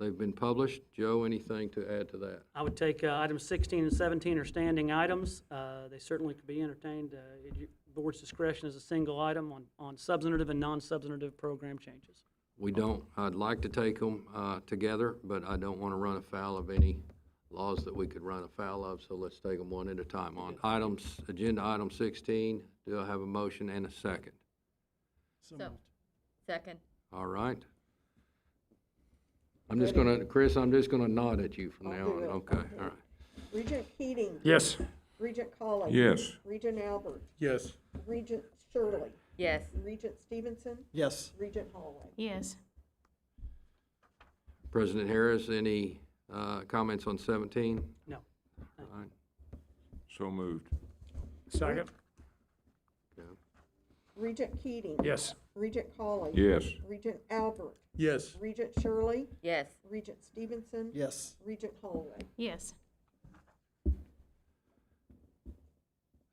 They've been published. Joe, anything to add to that? I would take items 16 and 17 are standing items. They certainly could be entertained at your board's discretion as a single item on substantive and non-substantive program changes. We don't, I'd like to take them together, but I don't want to run afoul of any laws that we could run afoul of, so let's take them one at a time. On items, agenda item 16, do I have a motion and a second? So So, second. All right. I'm just gonna, Chris, I'm just gonna nod at you from I'll now do on, it. okay, I'll do all it. right. Regent Keating. Yes. Regent Colley. Yes. Regent Albert. Yes. Regent Shirley. Yes. Regent Stevenson. Yes. Regent Holloway. Yes. President Harris, any comments on 17? No. All right. So moved. Second? Okay. Regent Keating. Yes. Regent Colley. Yes. Regent Albert. Yes. Regent Shirley. Yes. Regent Stevenson. Yes. Regent Holloway. Yes.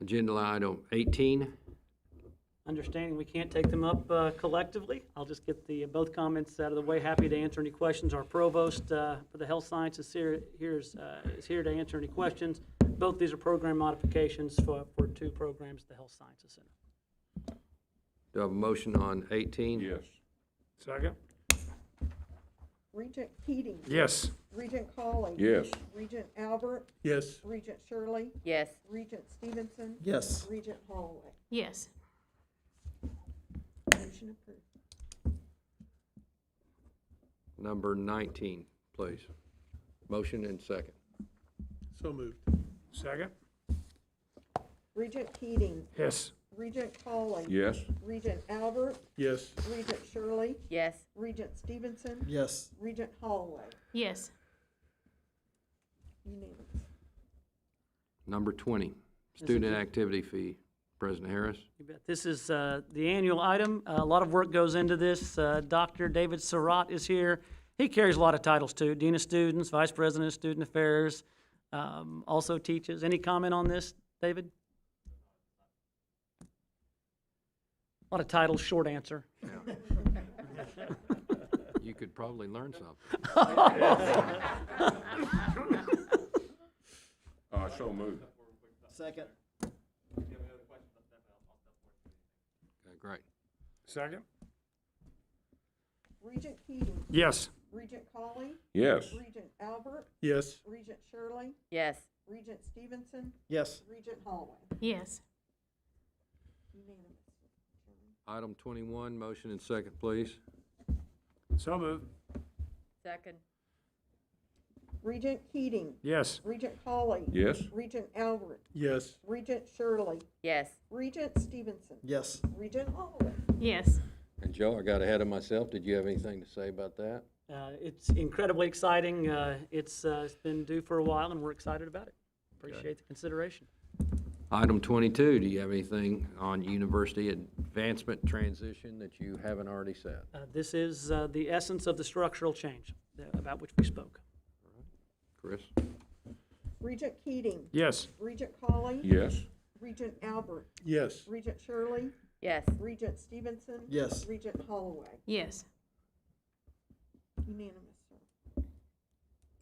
Agenda item 18. Understanding we can't take them up collectively, I'll just get the both comments out of the way. Happy to answer any questions. Our provost for the health sciences is here to answer any questions. Both these are program modifications for two programs at the Health Sciences Center. Do I have a motion on 18? Yes. Second? Regent Keating. Yes. Regent Colley. Yes. Regent Albert. Yes. Regent Shirley. Yes. Regent Stevenson. Yes. Regent Holloway. Yes. Motion approved. Number 19, please. Motion and second. So moved. Second? Regent Keating. Yes. Regent Colley. Yes. Regent Albert. Yes. Regent Shirley. Yes. Regent Stevenson. Yes. Regent Holloway. Yes. Unanimous. Number 20, is student it. activity fee. President Harris? You bet. This is the annual item. A lot of work goes into this. Dr. David Surratt is here. He carries a lot of titles too. Dean of Students, Vice President of Student Affairs, also teaches. Any comment on this, David? A lot of titles, short answer. You could probably learn something. So moved. Second. Okay, great. Second? Regent Keating. Yes. Regent Colley. Yes. Regent Albert. Yes. Regent Shirley. Yes. Regent Stevenson. Yes. Regent Holloway. Yes. Unanimous. Item 21, motion and second, please. So moved. Second. Regent Keating. Yes. Regent Colley. Yes. Regent Albert. Yes. Regent Shirley. Yes. Regent Stevenson. Yes. Regent Holloway. Yes. And Joe, I got ahead of myself. Did you have anything to say about that? It's incredibly exciting. It's been due for a while, and we're excited about it. Appreciate the consideration. Item 22, do you have anything on university advancement transition that you haven't already said? This is the essence of the structural change about which we spoke. Chris? Regent Keating. Yes. Regent Colley. Yes. Regent Albert. Yes. Regent Shirley. Yes. Regent Stevenson. Yes. Regent Holloway. Yes. Unanimous, sir.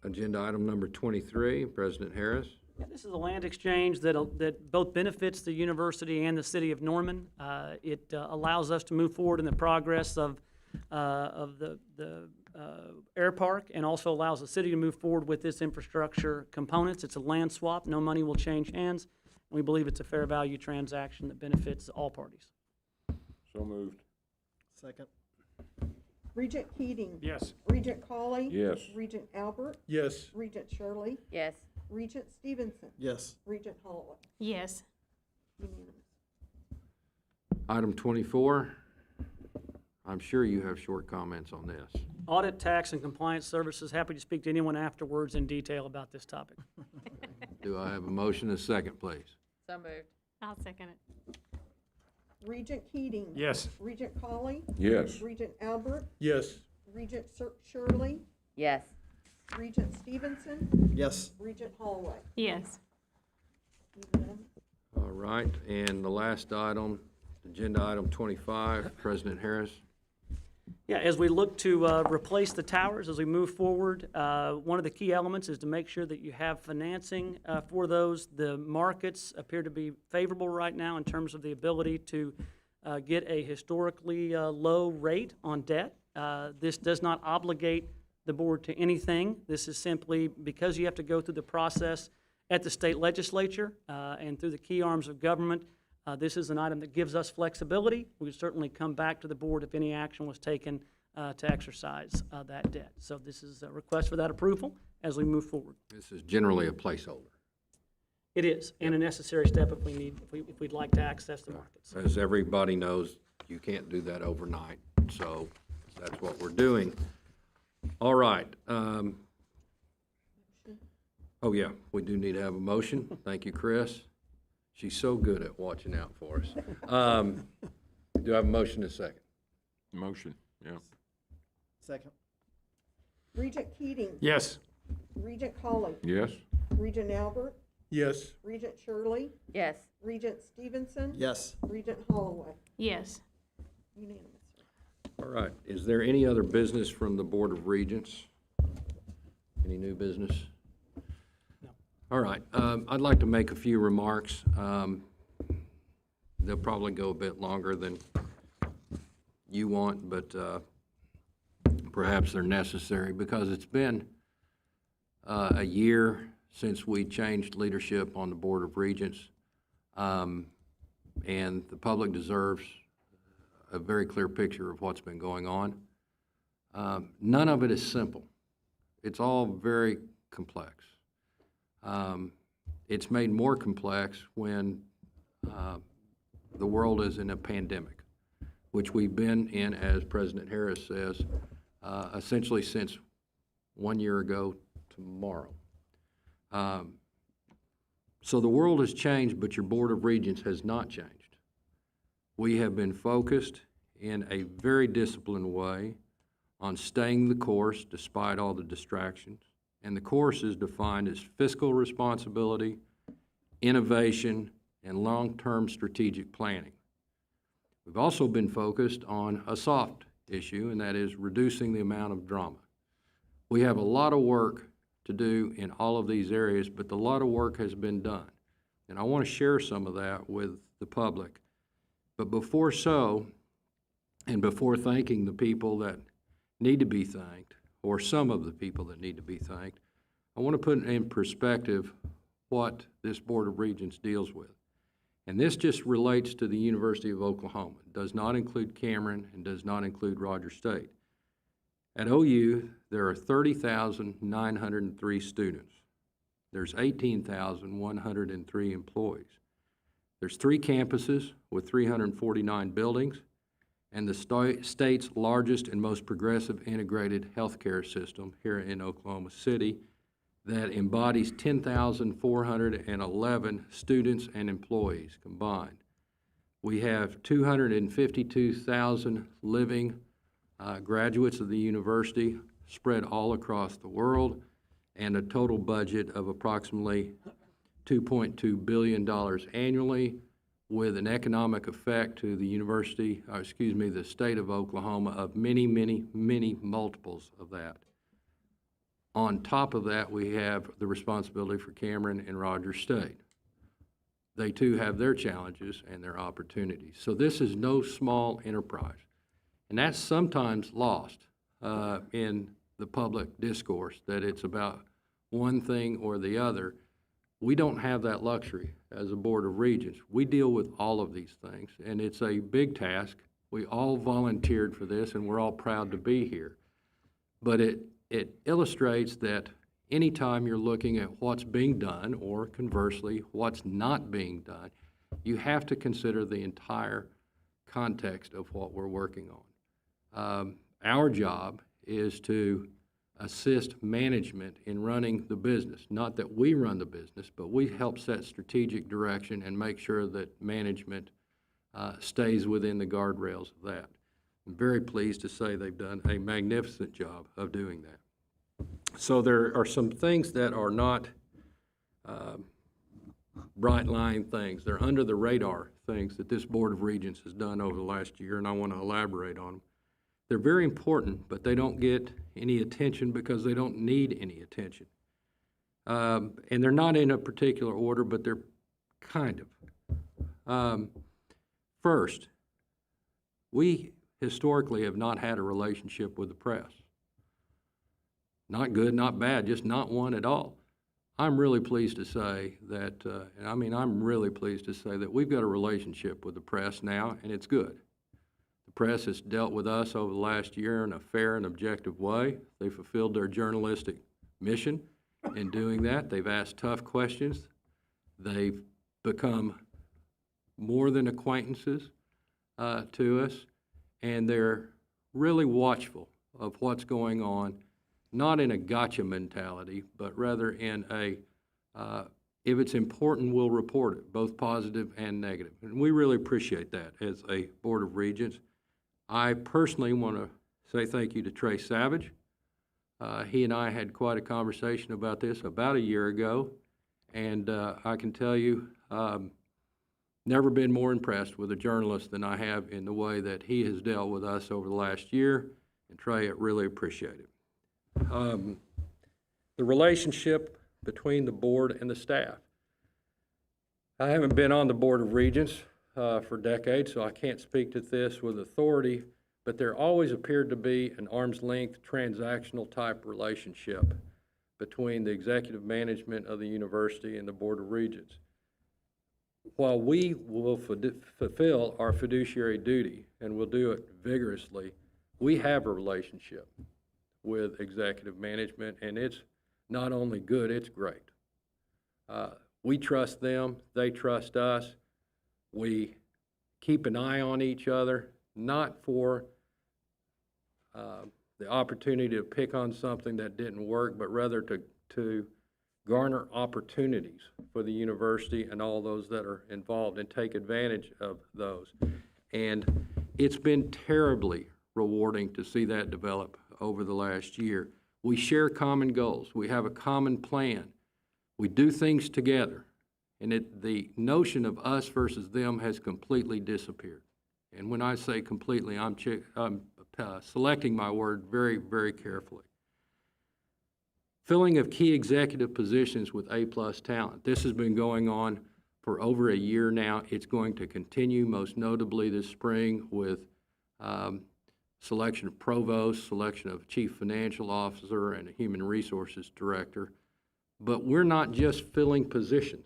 Agenda item number 23, President Harris. Yeah, this is a land exchange that both benefits the university and the city of Norman. It allows us to move forward in the progress of the air park, and also allows the city to move forward with its infrastructure components. It's a land swap. No money will change hands. We believe it's a fair value transaction that benefits all parties. So moved. Second. Regent Keating. Yes. Regent Colley. Yes. Regent Albert. Yes. Regent Shirley. Yes. Regent Stevenson. Yes. Regent Holloway. Yes. Unanimous. Item 24, I'm sure you have short comments on this. Audit, tax, and compliance services. Happy to speak to anyone afterwards in detail about this topic. Do I have a motion and a second, please? So moved. I'll second it. Regent Keating. Yes. Regent Colley. Yes. Regent Albert. Yes. Regent Shirley. Yes. Regent Stevenson. Yes. Regent Holloway. Yes. Unanimous. All right, and the last item, agenda item 25, President Harris. Yeah, as we look to replace the towers, as we move forward, one of the key elements is to make sure that you have financing for those. The markets appear to be favorable right now in terms of the ability to get a historically low rate on debt. This does not obligate the board to anything. This is simply because you have to go through the process at the state legislature and through the key arms of government. This is an item that gives us flexibility. We would certainly come back to the board if any action was taken to exercise that debt. So this is a request for that approval as we move forward. This is generally a placeholder. It is, and a necessary step if we'd like to access the markets. As everybody knows, you can't do that overnight, so that's what we're doing. All right. Oh, yeah, we do need to have a motion. Thank you, Chris. She's so good at watching out for us. Do I have a motion and a second? Motion, yeah. Second. Regent Keating. Yes. Regent Colley. Yes. Regent Albert. Yes. Regent Shirley. Yes. Regent Stevenson. Yes. Regent Holloway. Yes. Unanimous. All right. Is there any other business from the Board of Regents? Any new business? No. All right. I'd like to make a few remarks. They'll probably go a bit longer than you want, but perhaps they're necessary because it's been a year since we changed leadership on the Board of Regents, and the public deserves a very clear picture of what's been going on. None of it is simple. It's all very complex. It's made more complex when the world is in a pandemic, which we've been in, as President Harris says, essentially since 1 year ago tomorrow. So the world has changed, but your Board of Regents has not changed. We have been focused in a very disciplined way on staying the course despite all the distractions. And the course is defined as fiscal responsibility, innovation, and long-term strategic planning. We've also been focused on a soft issue, and that is reducing the amount of drama. We have a lot of work to do in all of these areas, but a lot of work has been done. And I want to share some of that with the public. But before so, and before thanking the people that need to be thanked, or some of the people that need to be thanked, I want to put in perspective what this Board of Regents deals with. And this just relates to the University of Oklahoma. It does not include Cameron and does not include Rogers State. At OU, there are 30,903 students. There's 18,103 employees. There's 3 campuses with 349 buildings, and the state's largest and most progressive integrated healthcare system here in Oklahoma City that embodies 10,411 students and employees combined. We have 252,000 living graduates of the university spread all across the world, and a total budget of approximately $2.2 billion annually, with an economic effect to the the state of Oklahoma of many, many, many multiples of that. On top of that, we have the responsibility for Cameron and Rogers State. They too have their challenges and their opportunities. So this is no small enterprise. And that's sometimes lost in the public discourse, that it's about one thing or the other. We don't have that luxury as a Board of Regents. We deal with all of these things, and it's a big task. We all volunteered for this, and we're all proud to be here. But it illustrates that anytime you're looking at what's being done, or conversely, what's not being done, you have to consider the entire context of what we're working on. Our job is to assist management in running the business. Not that we run the business, but we help set strategic direction and make sure that management stays within the guardrails of that. I'm very pleased to say they've done a magnificent job of doing that. So there are some things that are not bright line things. They're under the radar things that this Board of Regents has done over the last year, and I want to elaborate on them. They're very important, but they don't get any attention because they don't need any attention. And they're not in a particular order, but they're kind of. First, we historically have not had a relationship with the press. Not good, not bad, just not one at all. I'm really pleased to say that, I'm really pleased to say that we've got a relationship with the press now, and it's good. The press has dealt with us over the last year in a fair and objective way. They fulfilled their journalistic mission in doing that. They've asked tough questions. They've become more than acquaintances to us, and they're really watchful of what's going on, not in a gotcha mentality, but rather in a, if it's important, we'll report it, both positive and negative. And we really appreciate that as a Board of Regents. I personally want to say thank you to Trey Savage. He and I had quite a conversation about this about a year ago, and I can tell you, never been more impressed with a journalist than I have in the way that he has dealt with us over the last year, and Trey, I really appreciate it. The relationship between the board and the staff. I haven't been on the Board of Regents for decades, so I can't speak to this with authority, but there always appeared to be an arm's length transactional type relationship between the executive management of the university and the Board of Regents. While we will fulfill our fiduciary duty, and we'll do it vigorously, we have a relationship with executive management, and it's not only good, it's great. We trust them, they trust us. We keep an eye on each other, not for the opportunity to pick on something that didn't work, but rather to garner opportunities for the university and all those that are involved and take advantage of those. And it's been terribly rewarding to see that develop over the last year. We share common goals. We have a common plan. We do things together. And the notion of us versus them has completely disappeared. And when I say completely, I'm selecting my word very, very carefully. Filling of key executive positions with A-plus talent. This has been going on for over a year now. It's going to continue, most notably this spring, with selection of provost, selection of chief financial officer, and a human resources director. But we're not just filling positions.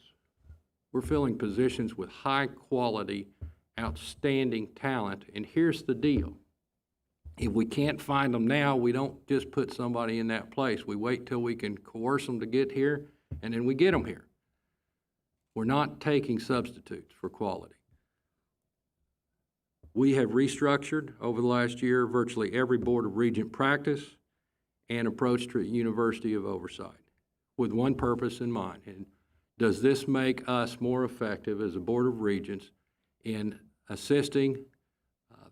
We're filling positions with high quality, outstanding talent. And here's the deal. If we can't find them now, we don't just put somebody in that place. We wait till we can coerce them to get here, and then we get them here. We're not taking substitutes for quality. We have restructured over the last year virtually every Board of Regent practice and approached the University of Oversight with one purpose in mind. And does this make us more effective as a Board of Regents in assisting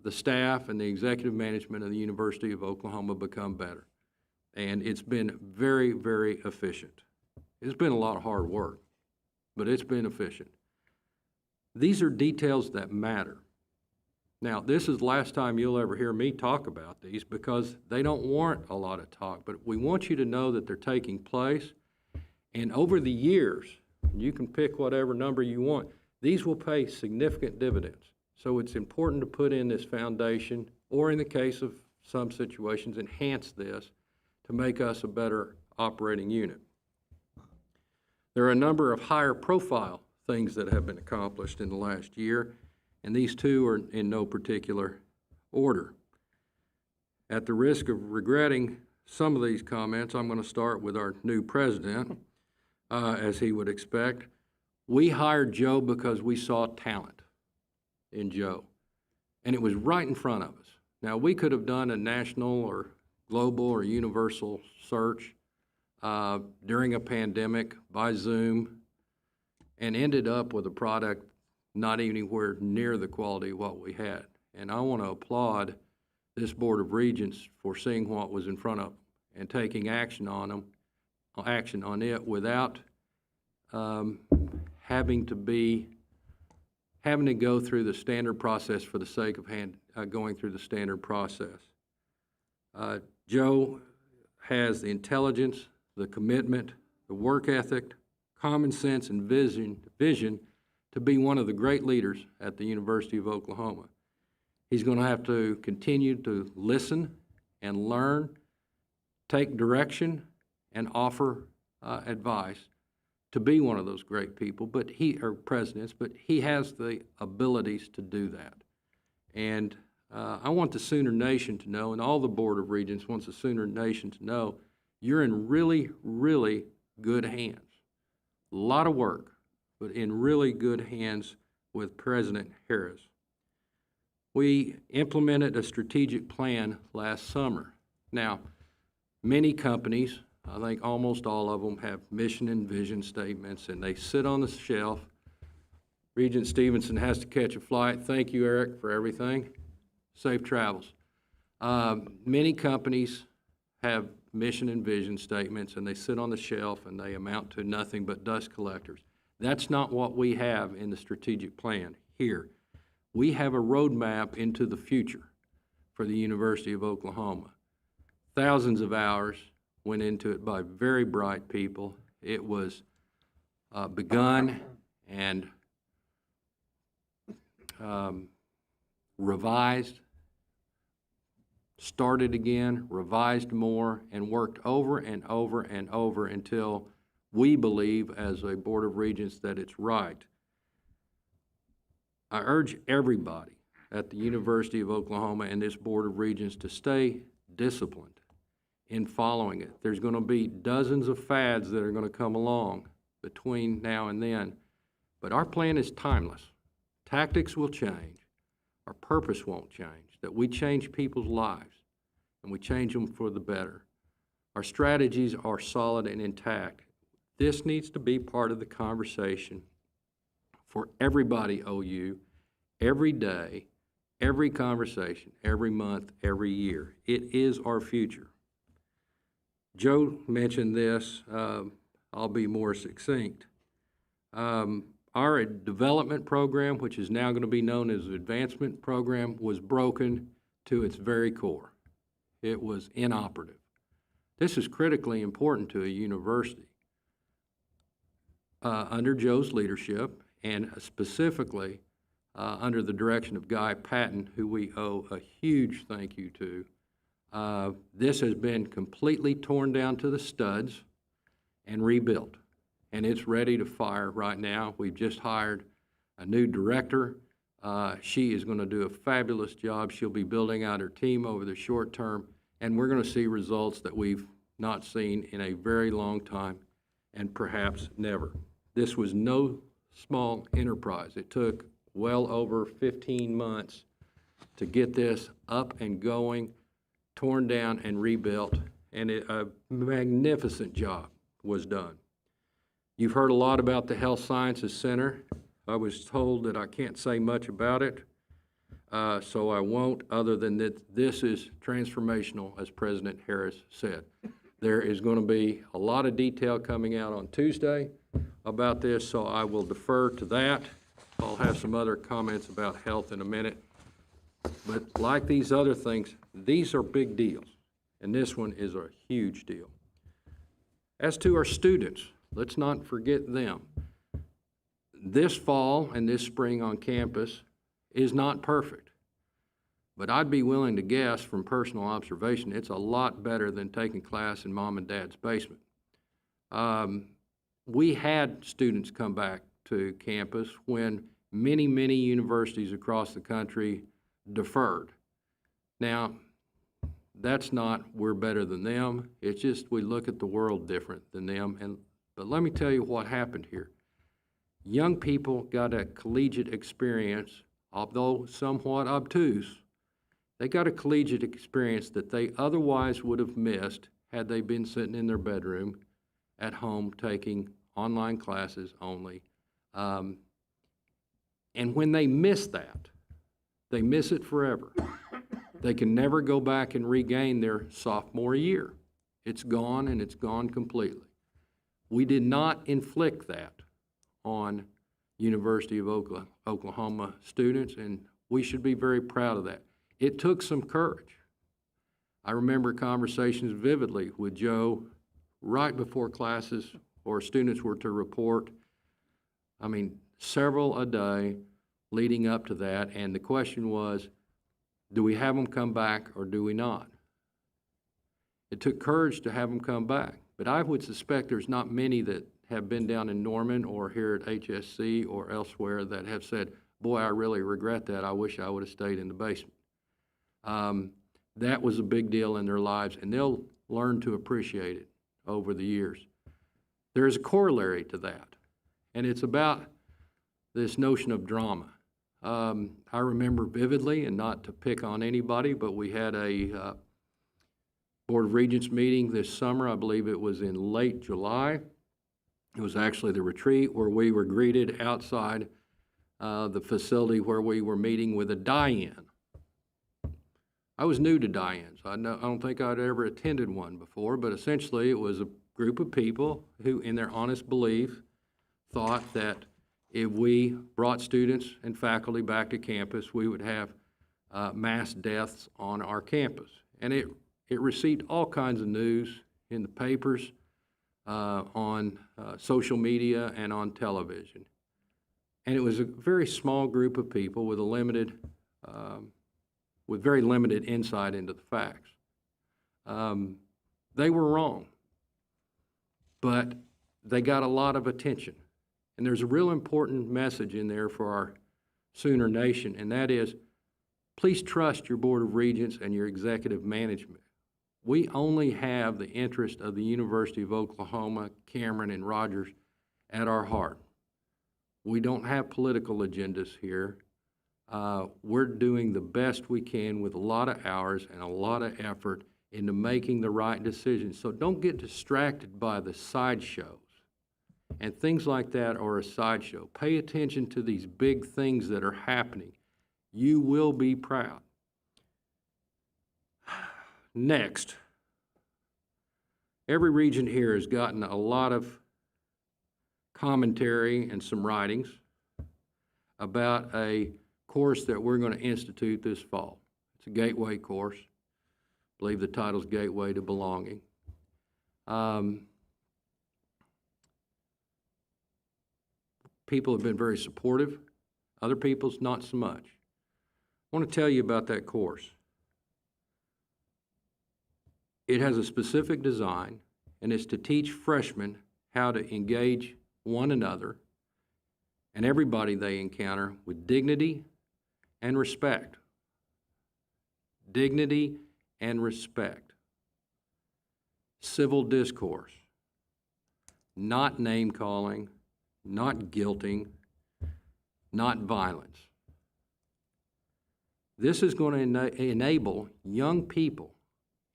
the staff and the executive management of the University of Oklahoma become better? And it's been very, very efficient. It's been a lot of hard work, but it's been efficient. These are details that matter. Now, this is the last time you'll ever hear me talk about these because they don't warrant a lot of talk, but we want you to know that they're taking place. And over the years, you can pick whatever number you want, these will pay significant dividends. So it's important to put in this foundation, or in the case of some situations, enhance this to make us a better operating unit. There are a number of higher profile things that have been accomplished in the last year, and these two are in no particular order. At the risk of regretting some of these comments, I'm going to start with our new president, as he would expect. We hired Joe because we saw talent in Joe, and it was right in front of us. Now, we could have done a national or global or universal search during a pandemic by Zoom and ended up with a product not anywhere near the quality of what we had. And I want to applaud this Board of Regents for seeing what was in front of them and taking action on it without having to go through the standard process for the sake of going through the standard process. Joe has the intelligence, the commitment, the work ethic, common sense, and vision to be one of the great leaders at the University of Oklahoma. He's going to have to continue to listen and learn, take direction, and offer advice to be one of those great people, but presidents, but he has the abilities to do that. And I want the Sooner Nation to know, and all the Board of Regents wants the Sooner Nation to know, you're in really, really good hands. A lot of work, but in really good hands with President Harris. We implemented a strategic plan last summer. Now, many companies, I think almost all of them, have mission and vision statements, and they sit on the shelf. Regent Stevenson has to catch a flight. Thank you, Eric, for everything. Safe travels. Many companies have mission and vision statements, and they sit on the shelf, and they amount to nothing but dust collectors. That's not what we have in the strategic plan here. We have a roadmap into the future for the University of Oklahoma. Thousands of hours went into it by very bright people. It was begun and revised, started again, revised more, and worked over and over and over until we believe as a Board of Regents that it's right. I urge everybody at the University of Oklahoma and this Board of Regents to stay disciplined in following it. There's going to be dozens of fads that are going to come along between now and then, but our plan is timeless. Tactics will change. Our purpose won't change, that we change people's lives and we change them for the better. Our strategies are solid and intact. This needs to be part of the conversation for everybody, OU, every day, every conversation, every month, every year. It is our future. Joe mentioned this. I'll be more succinct. Our development program, which is now going to be known as the advancement program, was broken to its very core. It was inoperative. This is critically important to a university. Under Joe's leadership, and specifically under the direction of Guy Patton, who we owe a huge thank you to, this has been completely torn down to the studs and rebuilt. And it's ready to fire right now. We've just hired a new director. She is going to do a fabulous job. She'll be building out her team over the short term, and we're going to see results that we've not seen in a very long time, and perhaps never. This was no small enterprise. It took well over 15 months to get this up and going, torn down and rebuilt, and a magnificent job was done. You've heard a lot about the Health Sciences Center. I was told that I can't say much about it, so I won't, other than that this is transformational, as President Harris said. There is going to be a lot of detail coming out on Tuesday about this, so I will defer to that. I'll have some other comments about health in a minute. But like these other things, these are big deals, and this one is a huge deal. As to our students, let's not forget them. This fall and this spring on campus is not perfect, but I'd be willing to guess from personal observation it's a lot better than taking class in mom and dad's basement. We had students come back to campus when many, many universities across the country deferred. Now, that's not we're better than them. It's just we look at the world different than them. But let me tell you what happened here. Young people got a collegiate experience, although somewhat obtuse. They got a collegiate experience that they otherwise would have missed had they been sitting in their bedroom at home taking online classes only. And when they miss that, they miss it forever. They can never go back and regain their sophomore year. It's gone, and it's gone completely. We did not inflict that on University of Oklahoma students, and we should be very proud of that. It took some courage. I remember conversations vividly with Joe right before classes or students were to report. I mean, several a day leading up to that, and the question was, do we have them come back or do we not? It took courage to have them come back, but I would suspect there's not many that have been down in Norman or here at HSC or elsewhere that have said, boy, I really regret that. I wish I would have stayed in the basement. That was a big deal in their lives, and they'll learn to appreciate it over the years. There's a corollary to that, and it's about this notion of drama. I remember vividly, and not to pick on anybody, but we had a Board of Regents meeting this summer. I believe it was in late July. It was actually the retreat where we were greeted outside the facility where we were meeting with a die-in. I was new to die-ins. I don't think I'd ever attended one before, but essentially it was a group of people who, in their honest belief, thought that if we brought students and faculty back to campus, we would have mass deaths on our campus. And it received all kinds of news in the papers, on social media, and on television. And it was a very small group of people with with very limited insight into the facts. They were wrong, but they got a lot of attention. And there's a real important message in there for our Sooner Nation, and that is, please trust your Board of Regents and your executive management. We only have the interest of the University of Oklahoma, Cameron, and Rogers at our heart. We don't have political agendas here. We're doing the best we can with a lot of hours and a lot of effort into making the right decisions. So don't get distracted by the sideshows. And things like that are a sideshow. Pay attention to these big things that are happening. You will be proud. Next, every regent here has gotten a lot of commentary and some writings about a course that we're going to institute this fall. It's a gateway course. I believe the title's Gateway to Belonging. People have been very supportive. Other people's not so much. I want to tell you about that course. It has a specific design, and it's to teach freshmen how to engage one another and everybody they encounter with dignity and respect. Dignity and respect. Civil discourse. Not name-calling, not guilting, not violence. This is going to enable young people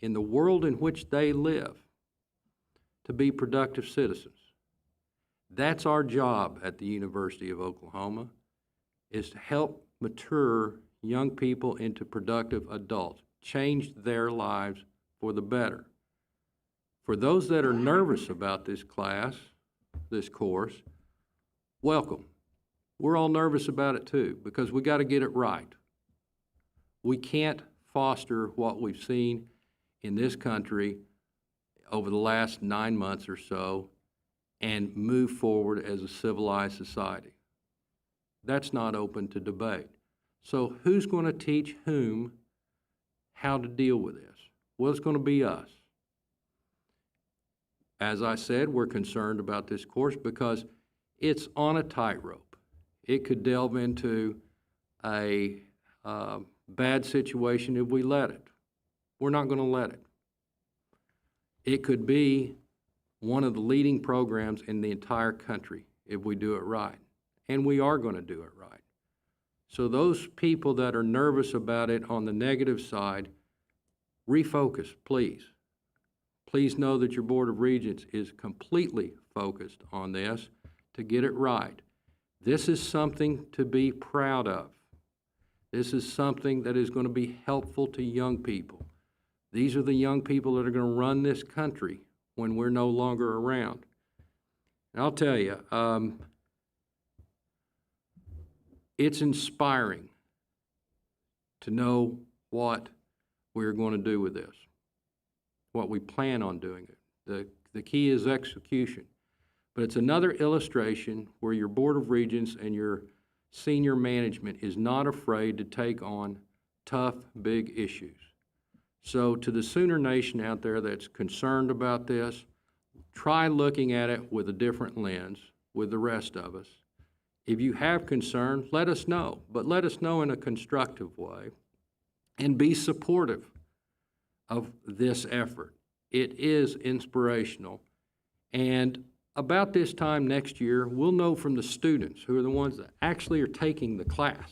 in the world in which they live to be productive citizens. That's our job at the University of Oklahoma, is to help mature young people into productive adults, change their lives for the better. For those that are nervous about this class, this course, welcome. We're all nervous about it too, because we got to get it right. We can't foster what we've seen in this country over the last 9 months or so and move forward as a civilized society. That's not open to debate. So who's going to teach whom how to deal with this? Well, it's going to be us. As I said, we're concerned about this course because it's on a tightrope. It could delve into a bad situation if we let it. We're not going to let it. It could be one of the leading programs in the entire country if we do it right. And we are going to do it right. So those people that are nervous about it on the negative side, refocus, please. Please know that your Board of Regents is completely focused on this to get it right. This is something to be proud of. This is something that is going to be helpful to young people. These are the young people that are going to run this country when we're no longer around. And I'll tell you, it's inspiring to know what we're going to do with this, what we plan on doing it. The key is execution. But it's another illustration where your Board of Regents and your senior management is not afraid to take on tough, big issues. So to the Sooner Nation out there that's concerned about this, try looking at it with a different lens with the rest of us. If you have concern, let us know, but let us know in a constructive way and be supportive of this effort. It is inspirational. And about this time next year, we'll know from the students, who are the ones that actually are taking the class,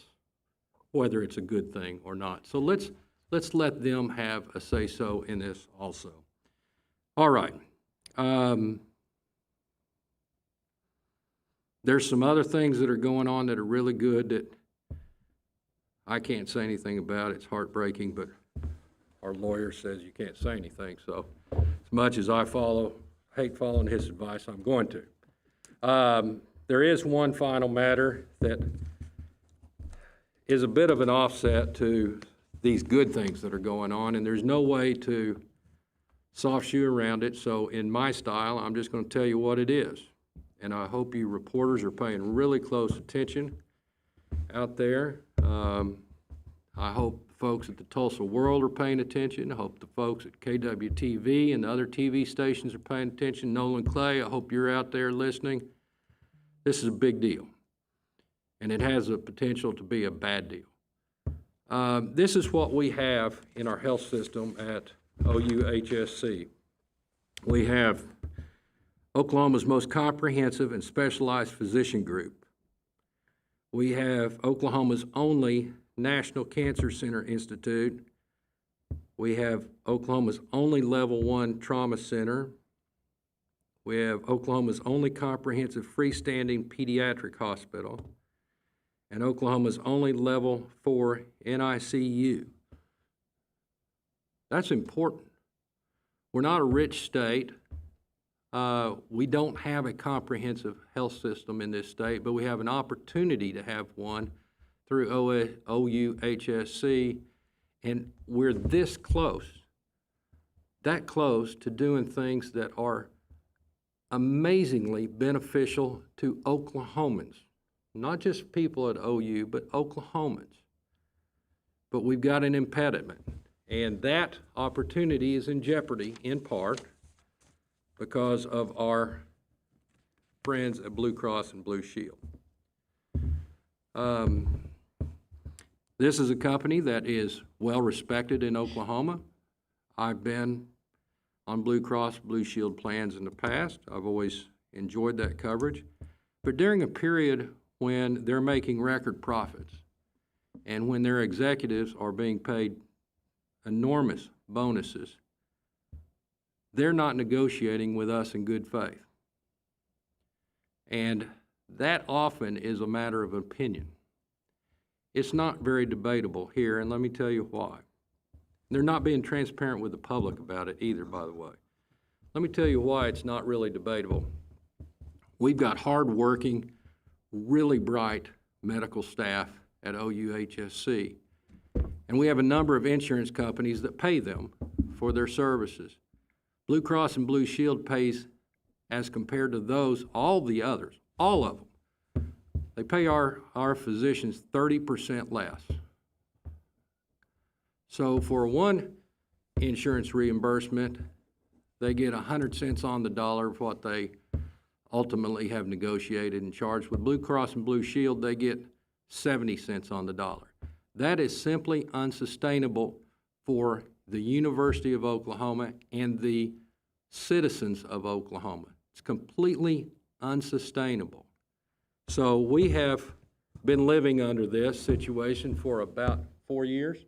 whether it's a good thing or not. So let's let them have a say-so in this also. All right. There's some other things that are going on that are really good that I can't say anything about. It's heartbreaking, but our lawyer says you can't say anything. So as much as I hate following his advice, I'm going to. There is one final matter that is a bit of an offset to these good things that are going on, and there's no way to soft shoe around it. So in my style, I'm just going to tell you what it is. And I hope you reporters are paying really close attention out there. I hope folks at the Tulsa World are paying attention. I hope the folks at KWTV and the other TV stations are paying attention. Nolan Clay, I hope you're out there listening. This is a big deal, and it has the potential to be a bad deal. This is what we have in our health system at OUHSC. We have Oklahoma's most comprehensive and specialized physician group. We have Oklahoma's only National Cancer Center Institute. We have Oklahoma's only Level 1 Trauma Center. We have Oklahoma's only comprehensive freestanding pediatric hospital, and Oklahoma's only Level 4 NICU. That's important. We're not a rich state. We don't have a comprehensive health system in this state, but we have an opportunity to have one through OUHSC, and we're this close, that close to doing things that are amazingly beneficial to Oklahomans, not just people at OU, but Oklahomans. But we've got an impediment, and that opportunity is in jeopardy in part because of our friends at Blue Cross and Blue Shield. This is a company that is well respected in Oklahoma. I've been on Blue Cross Blue Shield plans in the past. I've always enjoyed that coverage. But during a period when they're making record profits and when their executives are being paid enormous bonuses, they're not negotiating with us in good faith. And that often is a matter of opinion. It's not very debatable here, and let me tell you why. They're not being transparent with the public about it either, by the way. Let me tell you why it's not really debatable. We've got hardworking, really bright medical staff at OUHSC, and we have a number of insurance companies that pay them for their services. Blue Cross and Blue Shield pays, as compared to those, all the others, all of them. They pay our physicians 30% less. So for one insurance reimbursement, they get 100 cents on the dollar of what they ultimately have negotiated and charged. With Blue Cross and Blue Shield, they get 70 cents on the dollar. That is simply unsustainable for the University of Oklahoma and the citizens of Oklahoma. It's completely unsustainable. So we have been living under this situation for about 4 years.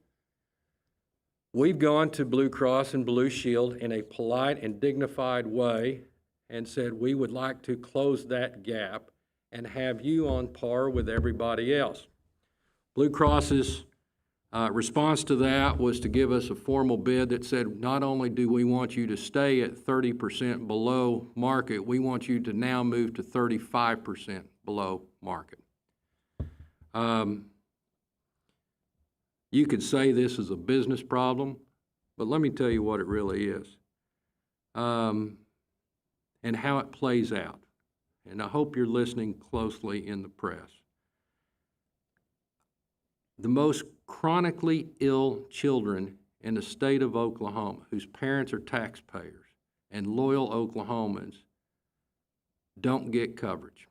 We've gone to Blue Cross and Blue Shield in a polite and dignified way and said we would like to close that gap and have you on par with everybody else. Blue Cross's response to that was to give us a formal bid that said, not only do we want you to stay at 30% below market, we want you to now move to 35% below market. You could say this is a business problem, but let me tell you what it really is, and how it plays out. And I hope you're listening closely in the press. The most chronically ill children in the state of Oklahoma, whose parents are taxpayers and loyal Oklahomans, don't get coverage.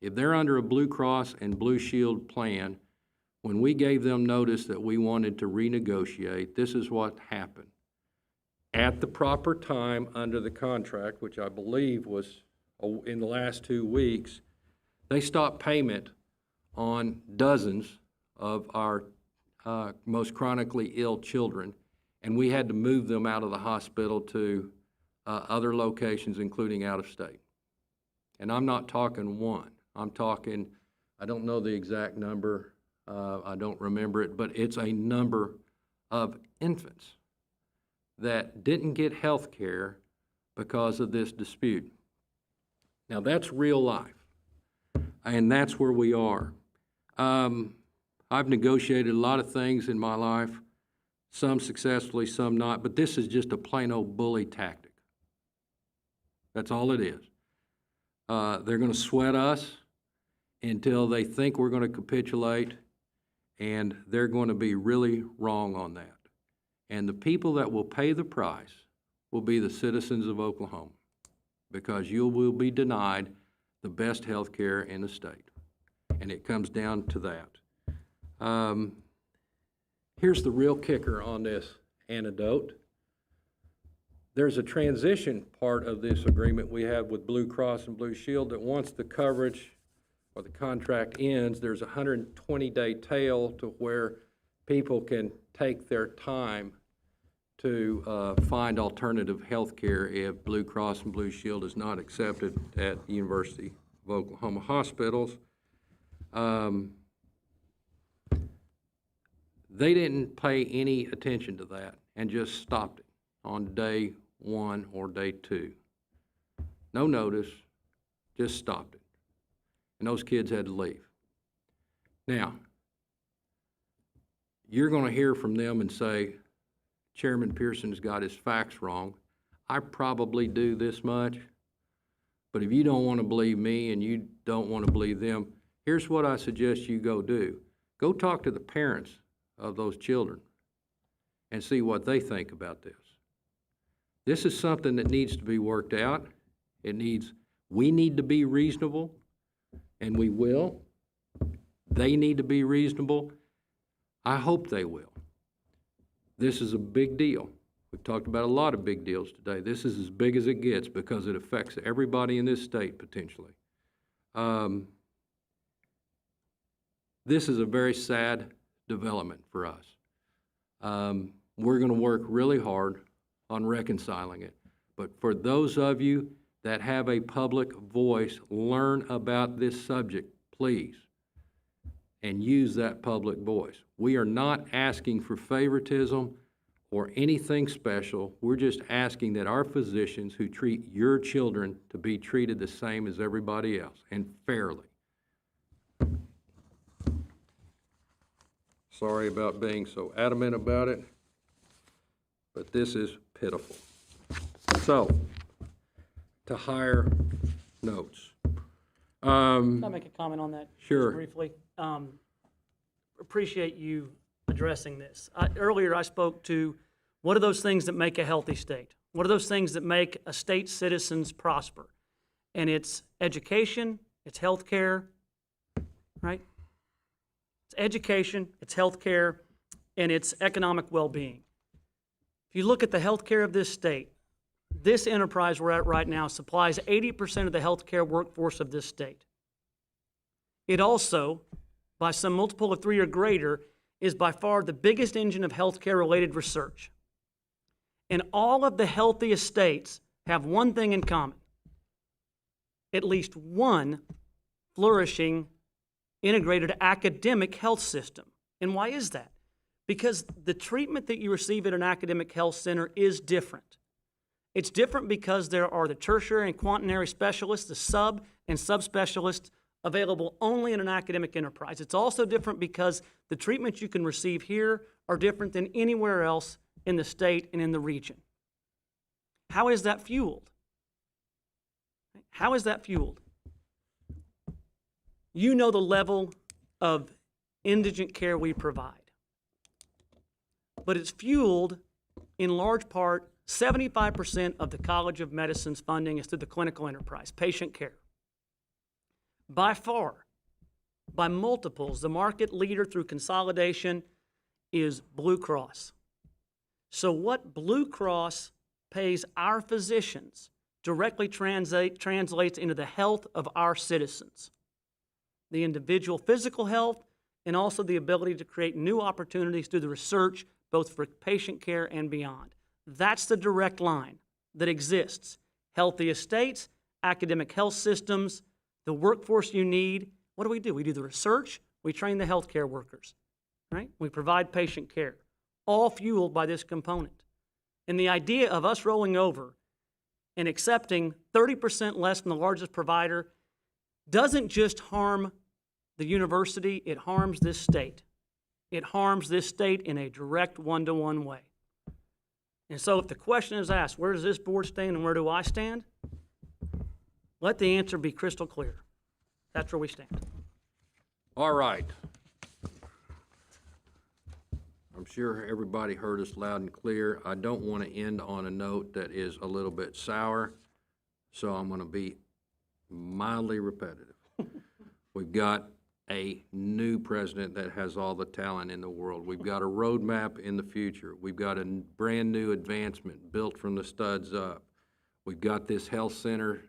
If they're under a Blue Cross and Blue Shield plan, when we gave them notice that we wanted to renegotiate, this is what happened. At the proper time under the contract, which I believe was in the last 2 weeks, they stopped payment on dozens of our most chronically ill children, and we had to move them out of the hospital to other locations, including out of state. And I'm not talking one. I'm talking, I don't know the exact number, I don't remember it, but it's a number of infants that didn't get health care because of this dispute. Now, that's real life, and that's where we are. I've negotiated a lot of things in my life, some successfully, some not, but this is just a plain old bully tactic. That's all it is. They're going to sweat us until they think we're going to capitulate, and they're going to be really wrong on that. And the people that will pay the price will be the citizens of Oklahoma, because you will be denied the best health care in the state. And it comes down to that. Here's the real kicker on this anecdote. There's a transition part of this agreement we have with Blue Cross and Blue Shield that once the coverage or the contract ends, there's a 120-day tail to where people can take their time to find alternative health care if Blue Cross and Blue Shield is not accepted at University of Oklahoma hospitals. They didn't pay any attention to that and just stopped it on day 1 or day 2. No notice, just stopped it. And those kids had to leave. Now, you're going to hear from them and say, Chairman Pearson's got his facts wrong. I probably do this much, but if you don't want to believe me and you don't want to believe them, here's what I suggest you go do. Go talk to the parents of those children and see what they think about this. This is something that needs to be worked out. We need to be reasonable, and we will. They need to be reasonable. I hope they will. This is a big deal. We've talked about a lot of big deals today. This is as big as it gets because it affects everybody in this state potentially. this is a very sad development for us. We're going to work really hard on reconciling it. But for those of you that have a public voice, learn about this subject, please, and use that public voice. We are not asking for favoritism or anything special. We're just asking that our physicians who treat your children to be treated the same as everybody else and fairly. Sorry about being so adamant about it, but this is pitiful. So, to hire notes. Can I make a comment on that? just Sure. Briefly. Appreciate you addressing this. Earlier, I spoke to what are those things that make a healthy state? What are those things that make a state's citizens prosper? And it's education, it's healthcare, right? It's education, it's healthcare, and it's economic well-being. If you look at the healthcare of this state, this enterprise we're at right now supplies 80% of the healthcare workforce of this state. It also, by some multiple of 3 or greater, is by far the biggest engine of healthcare-related research. And all of the healthiest states have one thing in common: at least one flourishing, integrated academic health system. And why is that? Because the treatment that you receive at an academic health center is different. It's different because there are the tertiary and quaternary specialists, the sub and subspecialists available only in an academic enterprise. It's also different because the treatments you can receive here are different than anywhere else in the state and in the region. How is that fueled? How is that fueled? You know the level of indigent care we provide. But it's fueled in large part, 75% of the College of Medicine's funding is through the clinical enterprise, patient care. By far, by multiples, the market leader through consolidation is Blue Cross. So what Blue Cross pays our physicians directly translates into the health of our citizens. The individual physical health and also the ability to create new opportunities through the research, both for patient care and beyond. That's the direct line that exists. Healthy estates, academic health systems, the workforce you need. What do? We do the research, we train the healthcare workers, right? We provide patient care, all fueled by this component. And the idea of us rolling over and accepting 30% less from the largest provider doesn't just harm the university, it harms this state. It harms this state in a direct one-to-one way. And so if the question is asked, where does this board stand and where do I stand? Let the answer be crystal clear. That's where we stand. All right. I'm sure everybody heard us loud and clear. I don't want to end on a note that is a little bit sour, so I'm going to be mildly repetitive. We've got a new president that has all the talent in the world. We've got a roadmap in the future. We've got a brand new advancement built from the studs up. We've got this health center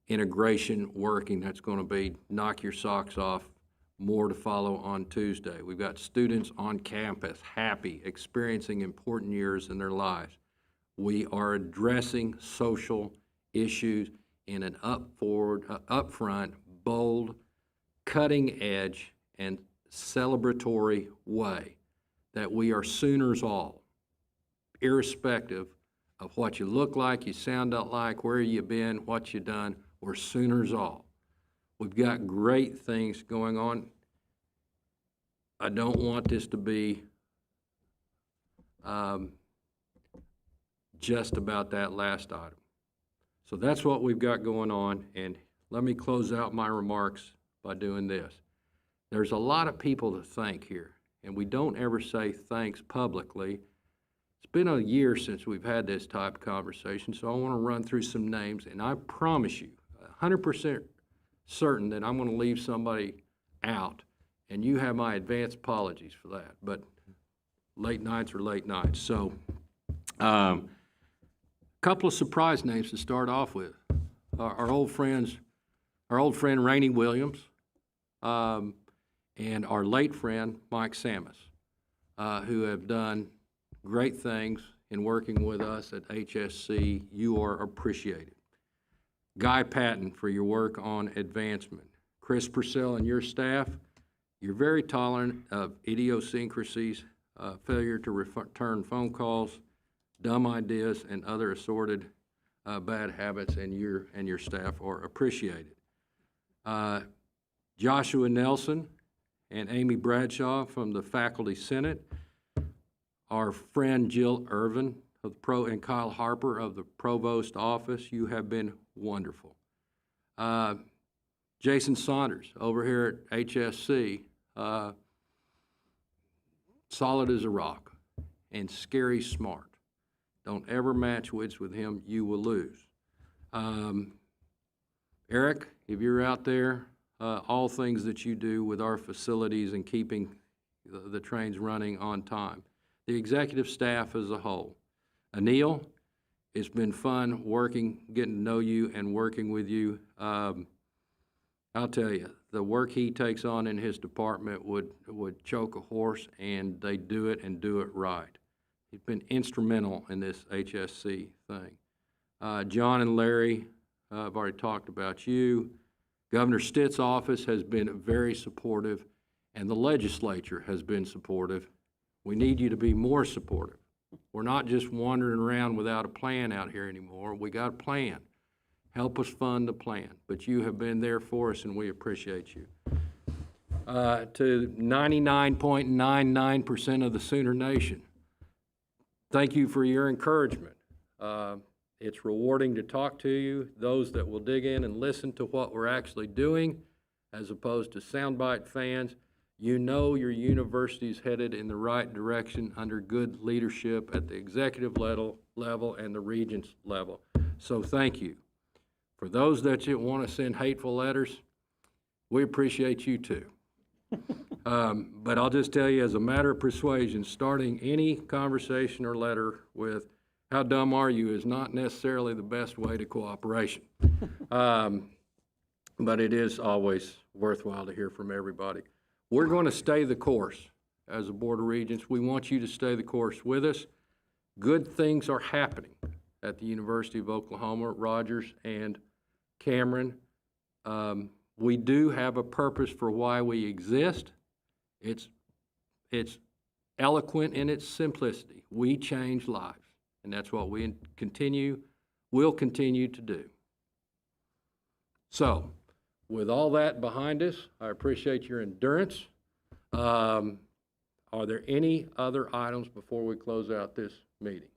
integration working. That's going to be knock your socks off. More to follow on Tuesday. We've got students on campus, happy, experiencing important years in their lives. We are addressing social issues in an upfront, bold, cutting edge, and celebratory way that we are Sooners all, irrespective of what you look like, you sound like, where you've been, what you've done. We're Sooners all. We've got great things going on. I don't want this to be just about that last item. So that's what we've got going on, and let me close out my remarks by doing this. There's a lot of people to thank here, and we don't ever say thanks publicly. It's been a year since we've had this type of conversation, so I want to run through some names, and I promise you, 100% certain that I'm going to leave somebody out, and you have my advance apologies for that, but late nights are late nights. So a couple of surprise names to start off with. Our old friend Rainey Williams. and our late friend, Mike Samus, who have done great things in working with us at HSC. You are appreciated. Guy Patton for your work on advancement. Chris Purcell and your staff, you're very tolerant of idiosyncrasies, failure to return phone calls, dumb ideas, and other assorted bad habits, and your staff are appreciated. Joshua Nelson and Amy Bradshaw from the Faculty Senate, our friend Jill Irvin of the and Kyle Harper of the Provost Office, you have been wonderful. Jason Saunders over here at HSC, solid as a rock and scary smart. Don't ever match wits with him, you will lose. Eric, if you're out there, all things that you do with our facilities and keeping the trains running on time. The executive staff as a whole. Anil, it's been fun getting to know you and working with you. I'll tell you, the work he takes on in his department would choke a horse, and they do it and do it right. He's been instrumental in this HSC thing. John and Larry, I've already talked about you. Governor Stitt's office has been very supportive, and the legislature has been supportive. We need you to be more supportive. We're not just wandering around without a plan out here anymore. We got a plan. Help us fund the plan. But you have been there for us, and we appreciate you. To 99.99% of the Sooner Nation, thank you for your encouragement. It's rewarding to talk to you, those that will dig in and listen to what we're actually doing, as opposed to soundbite fans. You know your university's headed in the right direction under good leadership at the executive level and the Regents level. So thank you. For those that you want to send hateful letters, we appreciate you too. But I'll just tell you, as a matter of persuasion, starting any conversation or letter with "How dumb are you?" is not necessarily the best way to cooperation. But it is always worthwhile to hear from everybody. We're going to stay the course as a Board of Regents. We want you to stay the course with us. Good things are happening at the University of Oklahoma, Rogers and Cameron. We do have a purpose for why we exist. It's eloquent in its simplicity. We change lives, and that's what will continue to do. So, with all that behind us, I appreciate your endurance. Are there any other items before we close out this meeting?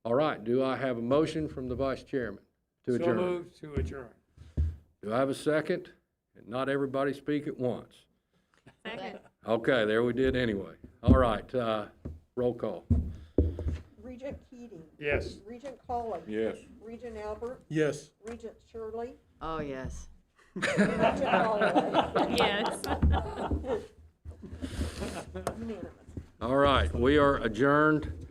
All right, do I have a motion from the Vice Chairman to adjourn? So moved to adjourn. Do I have a second? And not everybody speak at once. Second. Okay, there we did anyway. All right, roll call. Regent Keating. Yes. Regent Colley. Yes. Regent Albert. Yes. Regent Shirley. Oh, yes. Regent Holloway. Yes. Unanimous. All right, we are adjourned